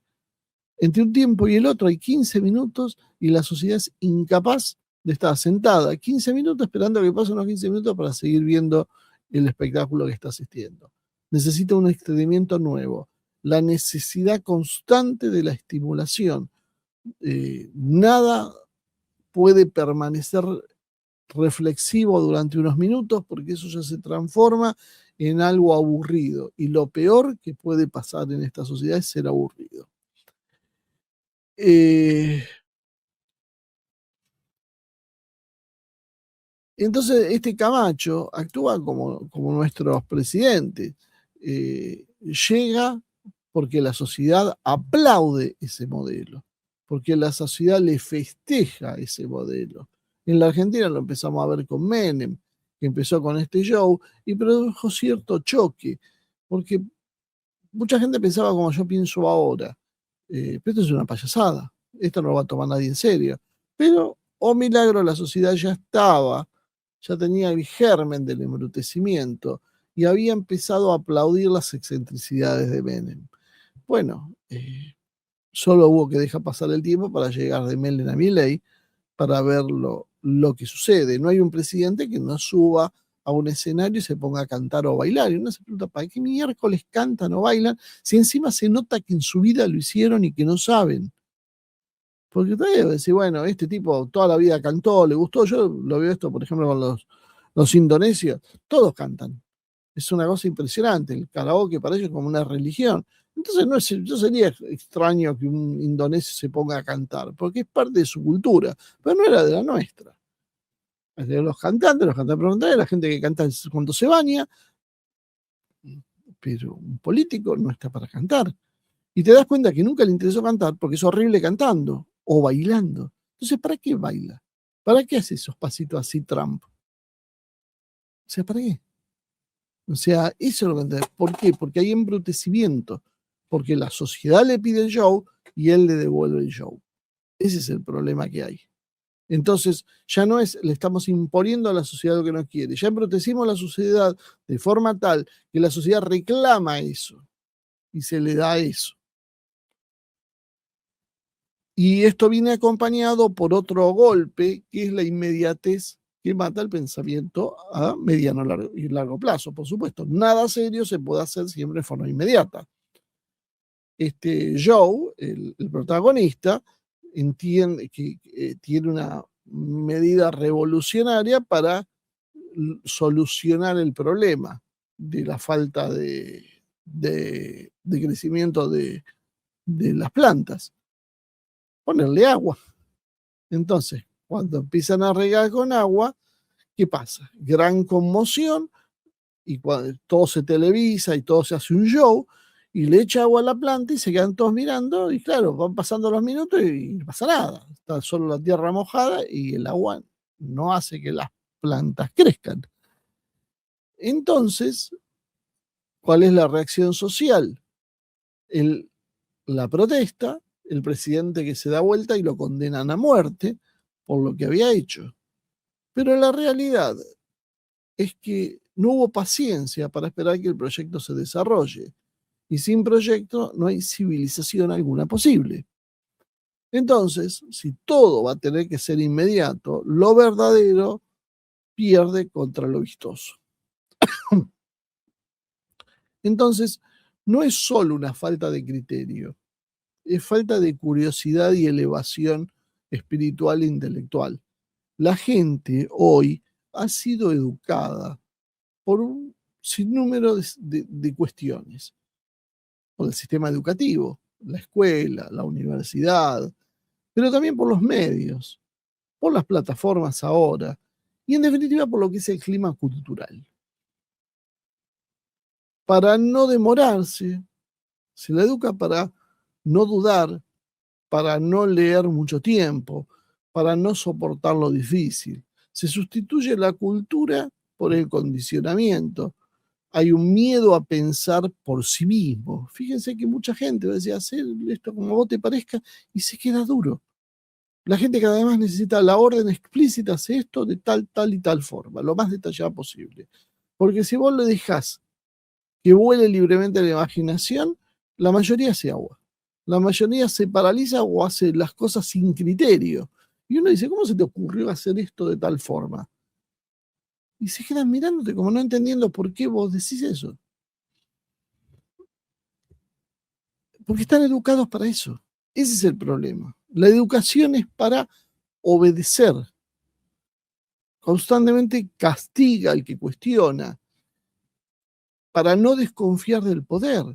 S1: Entre un tiempo y el otro hay 15 minutos y la sociedad es incapaz de estar sentada 15 minutos esperando a que pasen los 15 minutos para seguir viendo el espectáculo que está asistiendo. Necesita un entretenimiento nuevo, la necesidad constante de la estimulación. Nada puede permanecer reflexivo durante unos minutos porque eso ya se transforma en algo aburrido. Y lo peor que puede pasar en esta sociedad es ser aburrido. Eh, Entonces, este Camacho actúa como nuestros presidentes. Llega porque la sociedad aplaude ese modelo, porque la sociedad le festeja ese modelo. En la Argentina lo empezamos a ver con Menem, que empezó con este show y produjo cierto choque, porque mucha gente pensaba como yo pienso ahora, pero esto es una payasada, esto no lo va a tomar nadie en serio. Pero, oh milagro, la sociedad ya tenía el germen del embrutecimiento y había empezado a aplaudir las excentricidades de Menem. Bueno, solo hubo que dejar pasar el tiempo para llegar de Menem a Milei para ver lo que sucede. No hay un presidente que no suba a un escenario y se ponga a cantar o bailar. Y uno se pregunta, ¿para qué miércoles cantan o bailan si encima se nota que en su vida lo hicieron y que no saben? Porque todavía decir, bueno, este tipo toda la vida cantó, le gustó. Yo lo veo esto, por ejemplo, con los indonesios. Todos cantan. Es una cosa impresionante. El karaoke para ellos es como una religión. Entonces, yo sería extraño que un indonesio se ponga a cantar, porque es parte de su cultura, pero no era de la nuestra. Es de los cantantes frontales, la gente que canta cuando se baña, pero un político no está para cantar. Y te das cuenta que nunca le interesó cantar porque es horrible cantando o bailando. Entonces, ¿para qué baila? ¿Para qué hace esos pasitos así Trump? O sea, ¿para qué? O sea, eso es lo que entendés. ¿Por qué? Porque hay embrutecimiento. Porque la sociedad le pide el show y él le devuelve el show. Ese es el problema que hay. Entonces, ya no es, le estamos imponiendo a la sociedad lo que no quiere. Ya embrutecimos la sociedad de forma tal que la sociedad reclama eso y se le da eso. Y esto viene acompañado por otro golpe, que es la inmediatez que mata el pensamiento a mediano y largo plazo. Por supuesto, nada serio se puede hacer siempre de forma inmediata. Este Joe, el protagonista, entiende que tiene una medida revolucionaria para solucionar el problema de la falta de crecimiento de las plantas. Ponerle agua. Entonces, Cuando empiezan a regar con agua, ¿qué pasa? Gran conmoción y cuando todo se televisa y todo se hace un show y le echa agua a la planta y se quedan todos mirando y claro, van pasando los minutos y no pasa nada. Está solo la tierra mojada y el agua no hace que las plantas crezcan. Entonces, ¿cuál es la reacción social? La protesta, el presidente que se da vuelta y lo condenan a muerte por lo que había hecho. Pero la realidad es que no hubo paciencia para esperar que el proyecto se desarrolle. Y sin proyecto no hay civilización alguna posible. Entonces, si todo va a tener que ser inmediato, lo verdadero pierde contra lo vistoso. Entonces, no es solo una falta de criterio, es falta de curiosidad y elevación espiritual e intelectual. La gente hoy ha sido educada por un sinnúmero de cuestiones, por el sistema educativo, la escuela, la universidad, pero también por los medios, por las plataformas ahora y en definitiva por lo que es el clima cultural. Para no demorarse, se la educa para no dudar, para no leer mucho tiempo, para no soportar lo difícil. Se sustituye la cultura por el condicionamiento. Hay un miedo a pensar por sí mismo. Fíjense que mucha gente va a decir, hacer esto como a vos te parezca y se queda duro. La gente que además necesita la orden explícita, hace esto de tal, tal y tal forma, lo más detallada posible. Porque si vos le dejás que vuele libremente la imaginación, la mayoría se agua. La mayoría se paraliza o hace las cosas sin criterio. Y uno dice, ¿cómo se te ocurrió hacer esto de tal forma? Y se quedan mirándote como no entendiendo por qué vos decís eso. Porque están educados para eso. Ese es el problema. La educación es para obedecer. Constantemente castiga al que cuestiona para no desconfiar del poder.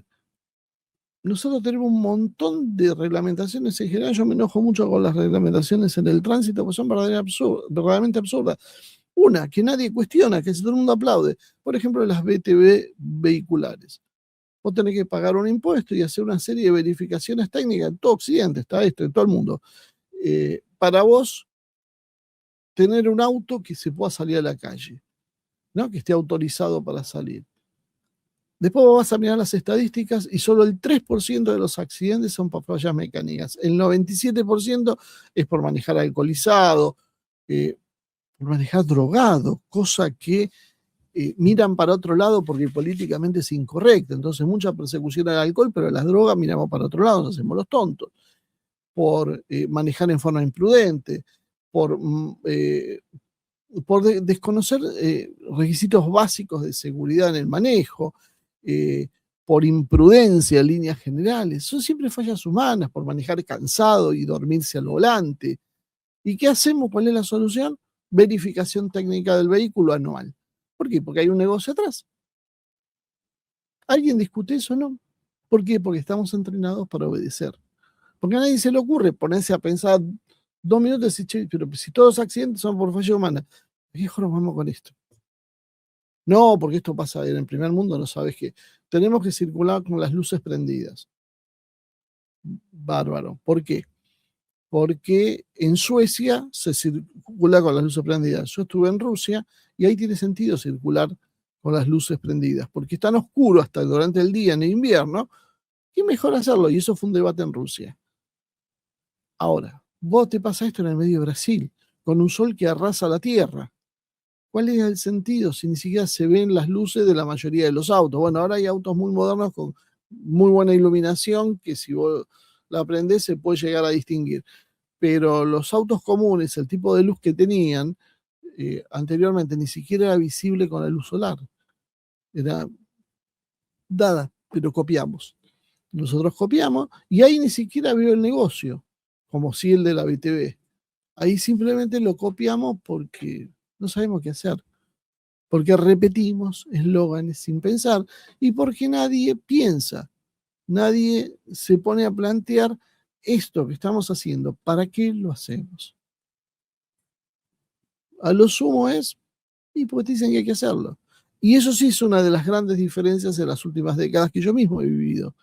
S1: Nosotros tenemos un montón de reglamentaciones en general. Yo me enojo mucho con las reglamentaciones en el tránsito, porque son verdaderamente absurdas. Una, que nadie cuestiona, que todo el mundo aplaude. Por ejemplo, las BTV vehiculares. Vos tenés que pagar un impuesto y hacer una serie de verificaciones técnicas en todo Occidente, está esto, en todo el mundo. Para vos tener un auto que se pueda salir a la calle, ¿no? Que esté autorizado para salir. Después vos vas a mirar las estadísticas y solo el 3% de los accidentes son por fallas mecánicas. El 97% es por manejar alcoholizado, por manejar drogado, cosa que miran para otro lado porque políticamente es incorrecto. Entonces, mucha persecución al alcohol, pero a las drogas miramos para otro lado, nos hacemos los tontos. Por manejar en forma imprudente, por, desconocer requisitos básicos de seguridad en el manejo, eh, por imprudencia en líneas generales. Son siempre fallas humanas, por manejar cansado y dormirse al volante. ¿Y qué hacemos? ¿Cuál es la solución? Verificación técnica del vehículo anual. ¿Por qué? Porque hay un negocio atrás. ¿Alguien discute eso? No. ¿Por qué? Porque estamos entrenados para obedecer. Porque a nadie se le ocurre ponerse a pensar 2 minutos y decir, che, pero si todos los accidentes son por falla humana, ¿qué mejor nos vamos con esto? No, porque esto pasa en el primer mundo, no sabes qué. Tenemos que circular con las luces prendidas. Bárbaro. ¿Por qué? Porque en Suecia se circula con las luces prendidas. Yo estuve en Rusia y ahí tiene sentido circular con las luces prendidas, porque es tan oscuro hasta durante el día en el invierno, que mejor hacerlo. Y eso fue un debate en Rusia. Ahora, vos te pasa esto en el medio de Brasil, con un sol que arrasa la tierra. ¿Cuál es el sentido si ni siquiera se ven las luces de la mayoría de los autos? Bueno, ahora hay autos muy modernos con muy buena iluminación que si vos la prendés se puede llegar a distinguir. Pero los autos comunes, el tipo de luz que tenían anteriormente, ni siquiera era visible con la luz solar. Era dada, pero copiamos. Nosotros copiamos y ahí ni siquiera vio el negocio, como si el de la BTV. Ahí simplemente lo copiamos porque no sabemos qué hacer, porque repetimos eslóganes sin pensar y porque nadie piensa, nadie se pone a plantear esto que estamos haciendo, ¿para qué lo hacemos? A lo sumo es, y porque te dicen que hay que hacerlo. Y eso sí es una de las grandes diferencias en las últimas décadas que yo mismo he vivido.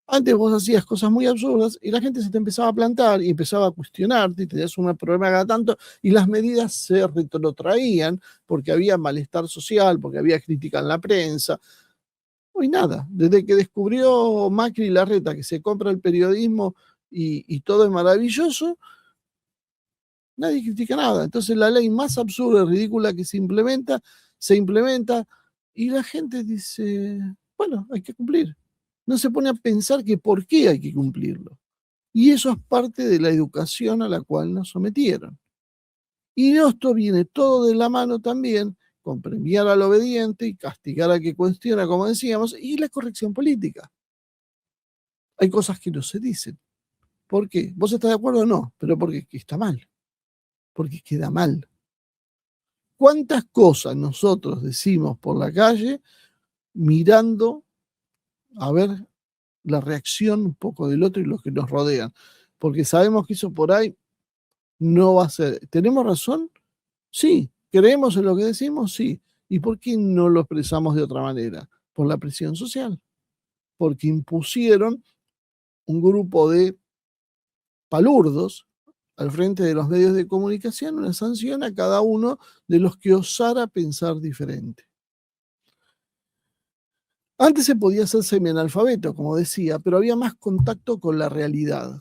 S1: Antes vos hacías cosas muy absurdas y la gente se te empezaba a plantar y empezaba a cuestionarte y tenías un problema cada tanto y las medidas se retrotraían porque había malestar social, porque había crítica en la prensa. Hoy nada, desde que descubrió Macri y Larreta que se compra el periodismo y todo es maravilloso, nadie critica nada. Entonces la ley más absurda y ridícula que se implementa y la gente dice, bueno, hay que cumplir. No se pone a pensar que por qué hay que cumplirlo. Y eso es parte de la educación a la cual nos sometieron. Y esto viene todo de la mano también con premiar al obediente y castigar al que cuestiona, como decíamos, y la corrección política. Hay cosas que no se dicen. ¿Por qué? ¿Vos estás de acuerdo o no? Pero porque está mal, porque queda mal. ¿Cuántas cosas nosotros decimos por la calle mirando a ver la reacción un poco del otro y los que nos rodean? Porque sabemos que eso por ahí no va a ser. ¿Tenemos razón? Sí. ¿Creemos en lo que decimos? Sí. ¿Y por qué no lo expresamos de otra manera? Por la presión social. Porque impusieron un grupo de palurdos al frente de los medios de comunicación una sanción a cada uno de los que osara pensar diferente. Antes se podía ser semianalfabeto, como decía, pero había más contacto con la realidad,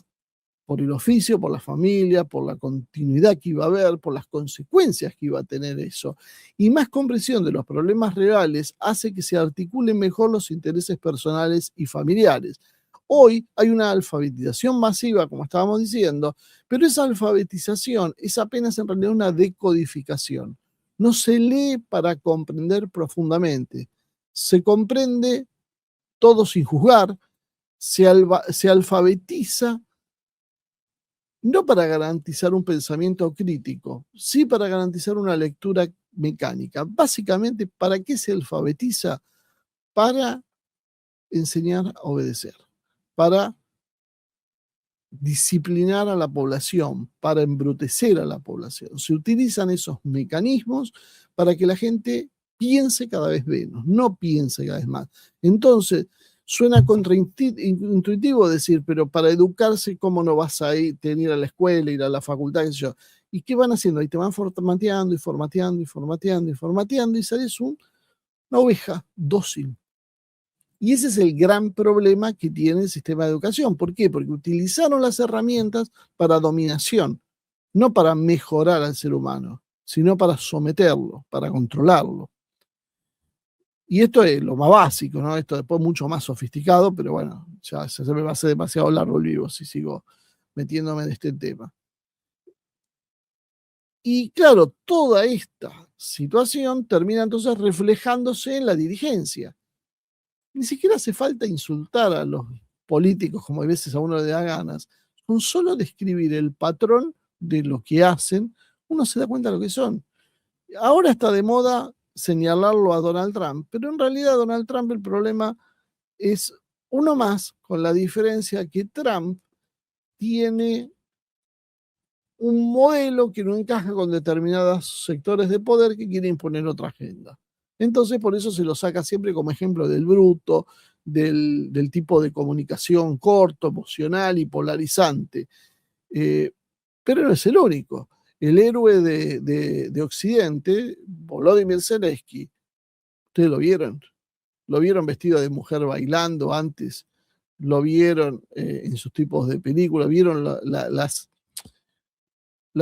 S1: por el oficio, por la familia, por la continuidad que iba a haber, por las consecuencias que iba a tener eso. Y más comprensión de los problemas reales hace que se articulen mejor los intereses personales y familiares. Hoy hay una alfabetización masiva, como estábamos diciendo, pero esa alfabetización es apenas en realidad una decodificación. No se lee para comprender profundamente. Se comprende todo sin juzgar, se alfabetiza no para garantizar un pensamiento crítico, sí para garantizar una lectura mecánica. Básicamente, ¿para qué se alfabetiza? Para enseñar a obedecer, para disciplinar a la población, para embrutecer a la población. Se utilizan esos mecanismos para que la gente piense cada vez menos, no piense cada vez más. Entonces, suena contraintuitivo decir, pero para educarse, ¿cómo no vas a ir a la escuela, ir a la facultad, qué sé yo? ¿Y qué van haciendo? Ahí te van formateando y formateando y formateando y formateando y sales una oveja dócil. Y ese es el gran problema que tiene el sistema de educación. ¿Por qué? Porque utilizaron las herramientas para dominación, no para mejorar al ser humano, sino para someterlo, para controlarlo. Y esto es lo más básico, ¿no? Esto después mucho más sofisticado, pero bueno, ya se me va a hacer demasiado largo el vivo si sigo metiéndome en este tema. Y claro, toda esta situación termina entonces reflejándose en la dirigencia. Ni siquiera hace falta insultar a los políticos como a veces a uno le da ganas. Con solo describir el patrón de lo que hacen, uno se da cuenta de lo que son. Ahora está de moda señalarlo a Donald Trump, pero en realidad Donald Trump el problema es uno más, con la diferencia que Trump tiene un modelo que no encaja con determinados sectores de poder que quieren imponer otra agenda. Entonces, por eso se lo saca siempre como ejemplo del bruto, del tipo de comunicación corto, emocional y polarizante. Eh, pero no es el único. El héroe de Occidente, Volodymyr Zelensky, ustedes lo vieron vestido de mujer bailando antes, lo vieron en sus tipos de películas, vieron las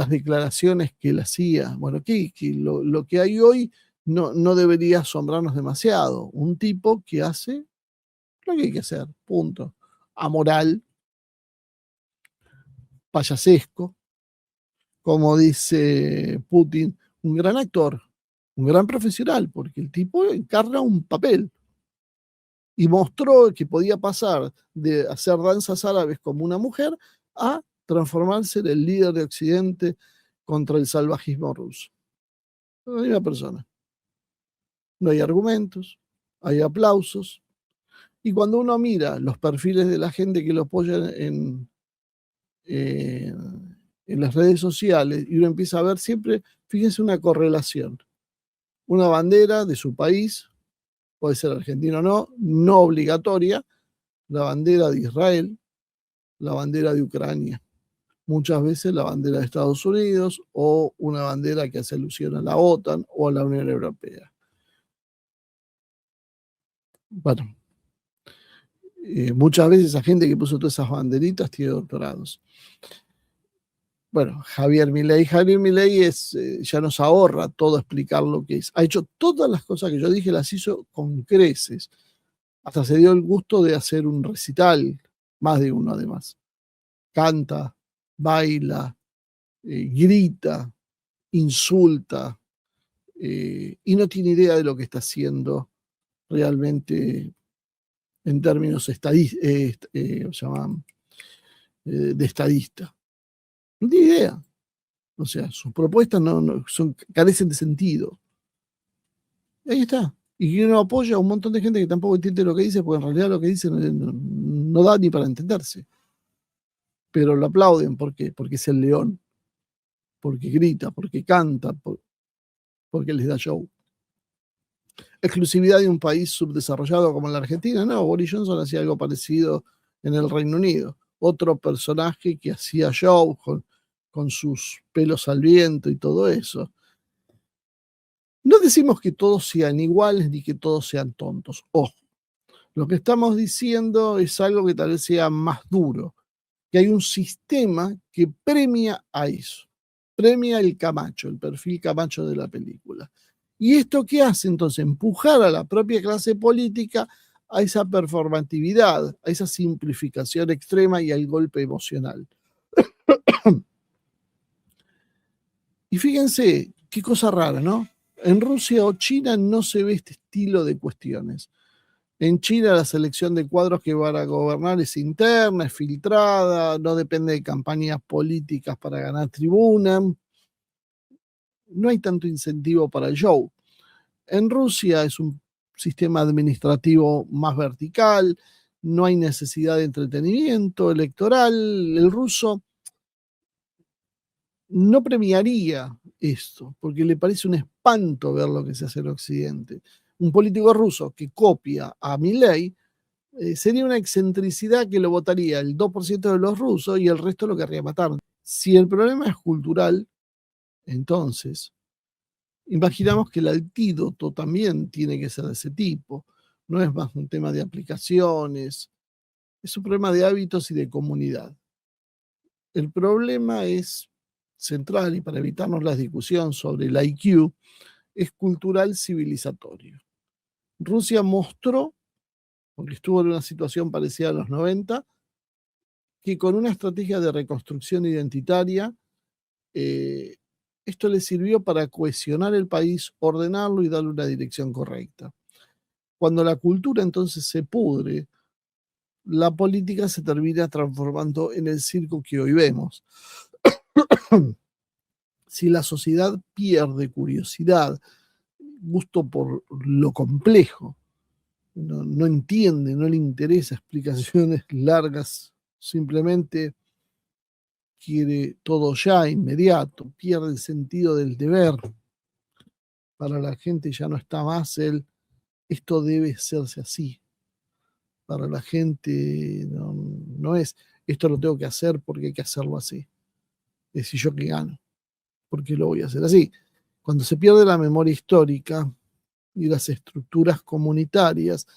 S1: declaraciones que él hacía. Bueno, que lo que hay hoy no debería asombrarnos demasiado. Un tipo que hace lo que hay que hacer, punto. Amoral, payasesco, como dice Putin, un gran actor, un gran profesional, porque el tipo encarna un papel y mostró que podía pasar de hacer danzas árabes como una mujer a transformarse en el líder de Occidente contra el salvajismo ruso. La misma persona. No hay argumentos, hay aplausos. Y cuando uno mira los perfiles de la gente que lo apoya en en las redes sociales y uno empieza a ver siempre, fíjense, una correlación. Una bandera de su país, puede ser argentina o no, no obligatoria, la bandera de Israel, la bandera de Ucrania, muchas veces la bandera de Estados Unidos o una bandera que hace alusión a la OTAN o a la Unión Europea. Bueno, muchas veces esa gente que puso todas esas banderitas tiene doctorados. Bueno, Javier Milei ya nos ahorra todo explicar lo que es. Ha hecho todas las cosas que yo dije, las hizo con creces. Hasta se dio el gusto de hacer un recital, más de uno además. Canta, baila, grita, insulta, y no tiene idea de lo que está haciendo realmente en términos de estadista. No tiene idea. O sea, sus propuestas carecen de sentido. Ahí está. Y que uno apoya a un montón de gente que tampoco entiende lo que dice, porque en realidad lo que dice no da ni para entenderse. Pero lo aplauden, ¿por qué? Porque es el león, porque grita, porque canta, porque les da show. Exclusividad de un país subdesarrollado como la Argentina, no, Boris Johnson hacía algo parecido en el Reino Unido. Otro personaje que hacía show con sus pelos al viento y todo eso. No decimos que todos sean iguales ni que todos sean tontos. Ojo, lo que estamos diciendo es algo que tal vez sea más duro, que hay un sistema que premia a eso, premia el Camacho, el perfil Camacho de la película. ¿Y esto qué hace entonces? Empujar a la propia clase política a esa performatividad, a esa simplificación extrema y al golpe emocional. Y fíjense, qué cosa rara, ¿no? En Rusia o China no se ve este estilo de cuestiones. En China la selección de cuadros que van a gobernar es interna, es filtrada, no depende de campañas políticas para ganar tribuna. No hay tanto incentivo para el show. En Rusia es un sistema administrativo más vertical, no hay necesidad de entretenimiento electoral. El ruso no premiaría esto, porque le parece un espanto ver lo que se hace en Occidente. Un político ruso que copia a Milei sería una excentricidad que lo votaría el 2% de los rusos y el resto lo querría matar. Si el problema es cultural, entonces imaginamos que el antídoto también tiene que ser de ese tipo. No es más un tema de aplicaciones, es un problema de hábitos y de comunidad. El problema es central, y para evitarnos la discusión sobre el IQ, es cultural civilizatorio. Rusia mostró, porque estuvo en una situación parecida a los 90, que con una estrategia de reconstrucción identitaria, esto le sirvió para cohesionar el país, ordenarlo y darle una dirección correcta. Cuando la cultura entonces se pudre, la política se termina transformando en el circo que hoy vemos. Si la sociedad pierde curiosidad, gusto por lo complejo, no entiende, no le interesa explicaciones largas, simplemente quiere todo ya, inmediato, pierde el sentido del deber. Para la gente ya no está más esto debe hacerse así. Para la gente no es, esto lo tengo que hacer porque hay que hacerlo así. Es si yo que gano, porque lo voy a hacer así. Cuando se pierde la memoria histórica y las estructuras comunitarias,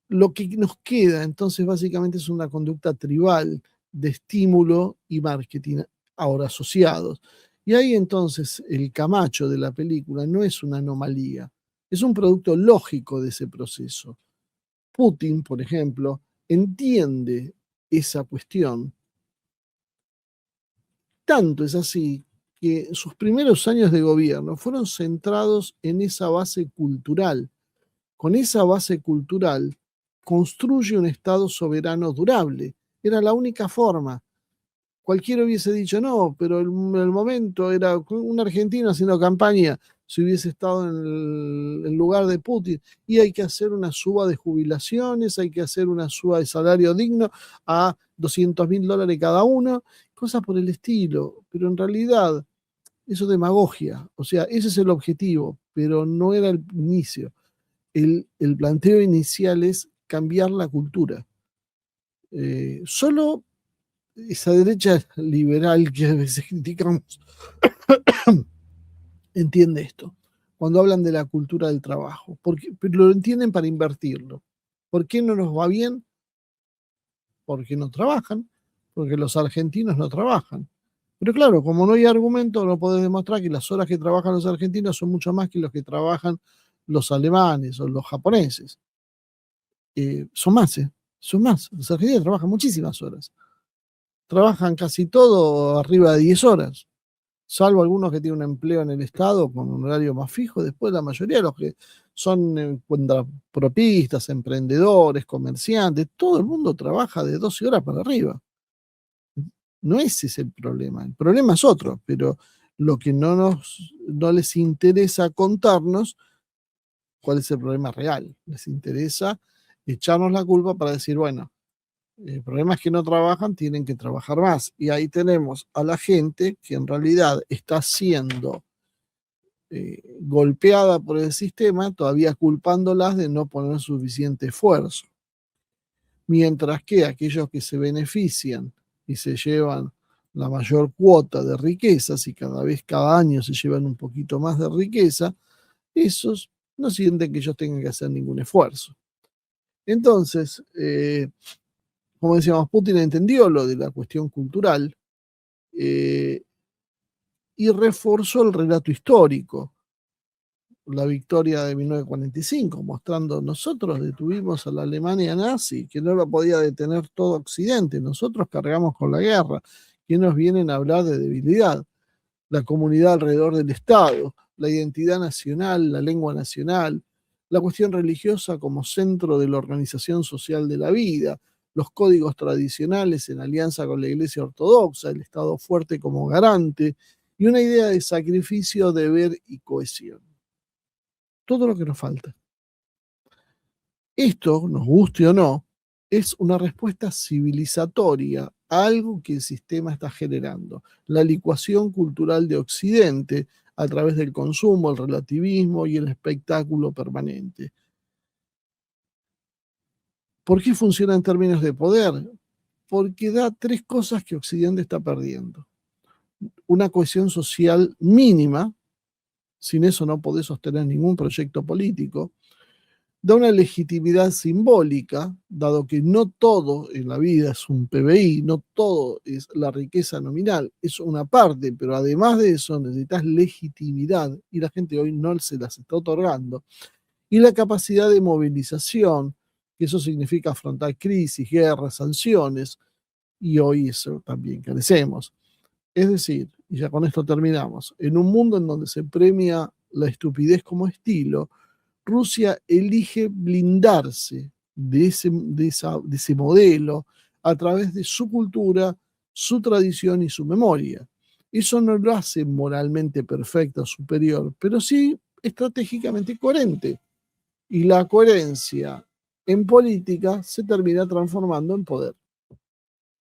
S1: lo que nos queda entonces básicamente es una conducta tribal de estímulo y marketing ahora asociados. Y ahí entonces el Camacho de la película no es una anomalía, es un producto lógico de ese proceso. Putin, por ejemplo, entiende esa cuestión. Tanto es así que sus primeros años de gobierno fueron centrados en esa base cultural. Con esa base cultural construye un Estado soberano durable. Era la única forma. Cualquiera hubiese dicho, no, pero el momento era un argentino haciendo campaña, si hubiese estado en el lugar de Putin, y hay que hacer una suba de jubilaciones, hay que hacer una suba de salario digno a $200.000 cada uno, cosas por el estilo, pero en realidad eso es demagogia, o sea, ese es el objetivo, pero no era el inicio. El planteo inicial es cambiar la cultura. Solo esa derecha liberal que a veces criticamos entiende esto. Cuando hablan de la cultura del trabajo, porque, pero lo entienden para invertirlo. ¿Por qué no nos va bien? Porque no trabajan, porque los argentinos no trabajan. Pero claro, como no hay argumento, no podés demostrar que las horas que trabajan los argentinos son mucho más que los que trabajan los alemanes o los japoneses. Son más, ¿eh? Son más. Los argentinos trabajan muchísimas horas. Trabajan casi todo arriba de 10 horas, salvo algunos que tienen un empleo en el Estado con un horario más fijo. Después la mayoría de los que son propistas, emprendedores, comerciantes, todo el mundo trabaja de 12 horas para arriba. No ese es el problema es otro, pero lo que no les interesa contarnos cuál es el problema real. Les interesa echarnos la culpa para decir, bueno, el problema es que no trabajan, tienen que trabajar más. Y ahí tenemos a la gente que en realidad está siendo golpeada por el sistema, todavía culpándolas de no poner suficiente esfuerzo. Mientras que aquellos que se benefician y se llevan la mayor cuota de riquezas y cada vez, cada año se llevan un poquito más de riqueza, esos no sienten que ellos tengan que hacer ningún esfuerzo. Entonces, como decíamos, Putin entendió lo de la cuestión cultural eh, y reforzó el relato histórico, la victoria de 1945, mostrando nosotros detuvimos a la Alemania nazi, que no lo podía detener todo Occidente, nosotros cargamos con la guerra, que nos vienen a hablar de debilidad, la comunidad alrededor del Estado, la identidad nacional, la lengua nacional, la cuestión religiosa como centro de la organización social de la vida, los códigos tradicionales en alianza con la Iglesia Ortodoxa, el Estado fuerte como garante y una idea de sacrificio, deber y cohesión. Todo lo que nos falta. Esto, nos guste o no, es una respuesta civilizatoria a algo que el sistema está generando. La licuación cultural de Occidente a través del consumo, el relativismo y el espectáculo permanente. ¿Por qué funciona en términos de poder? Porque da tres cosas que Occidente está perdiendo. Una cohesión social mínima, sin eso no podés sostener ningún proyecto político. Da una legitimidad simbólica, dado que no todo en la vida es un PBI, no todo es la riqueza nominal, es una parte, pero además de eso necesitas legitimidad y la gente hoy no se las está otorgando. Y la capacidad de movilización, que eso significa afrontar crisis, guerras, sanciones, y hoy eso también carecemos. Es decir, y ya con esto terminamos, en un mundo en donde se premia la estupidez como estilo, Rusia elige blindarse de ese modelo a través de su cultura, su tradición y su memoria. Eso no lo hace moralmente perfecto o superior, pero sí estratégicamente coherente. Y la coherencia en política se termina transformando en poder.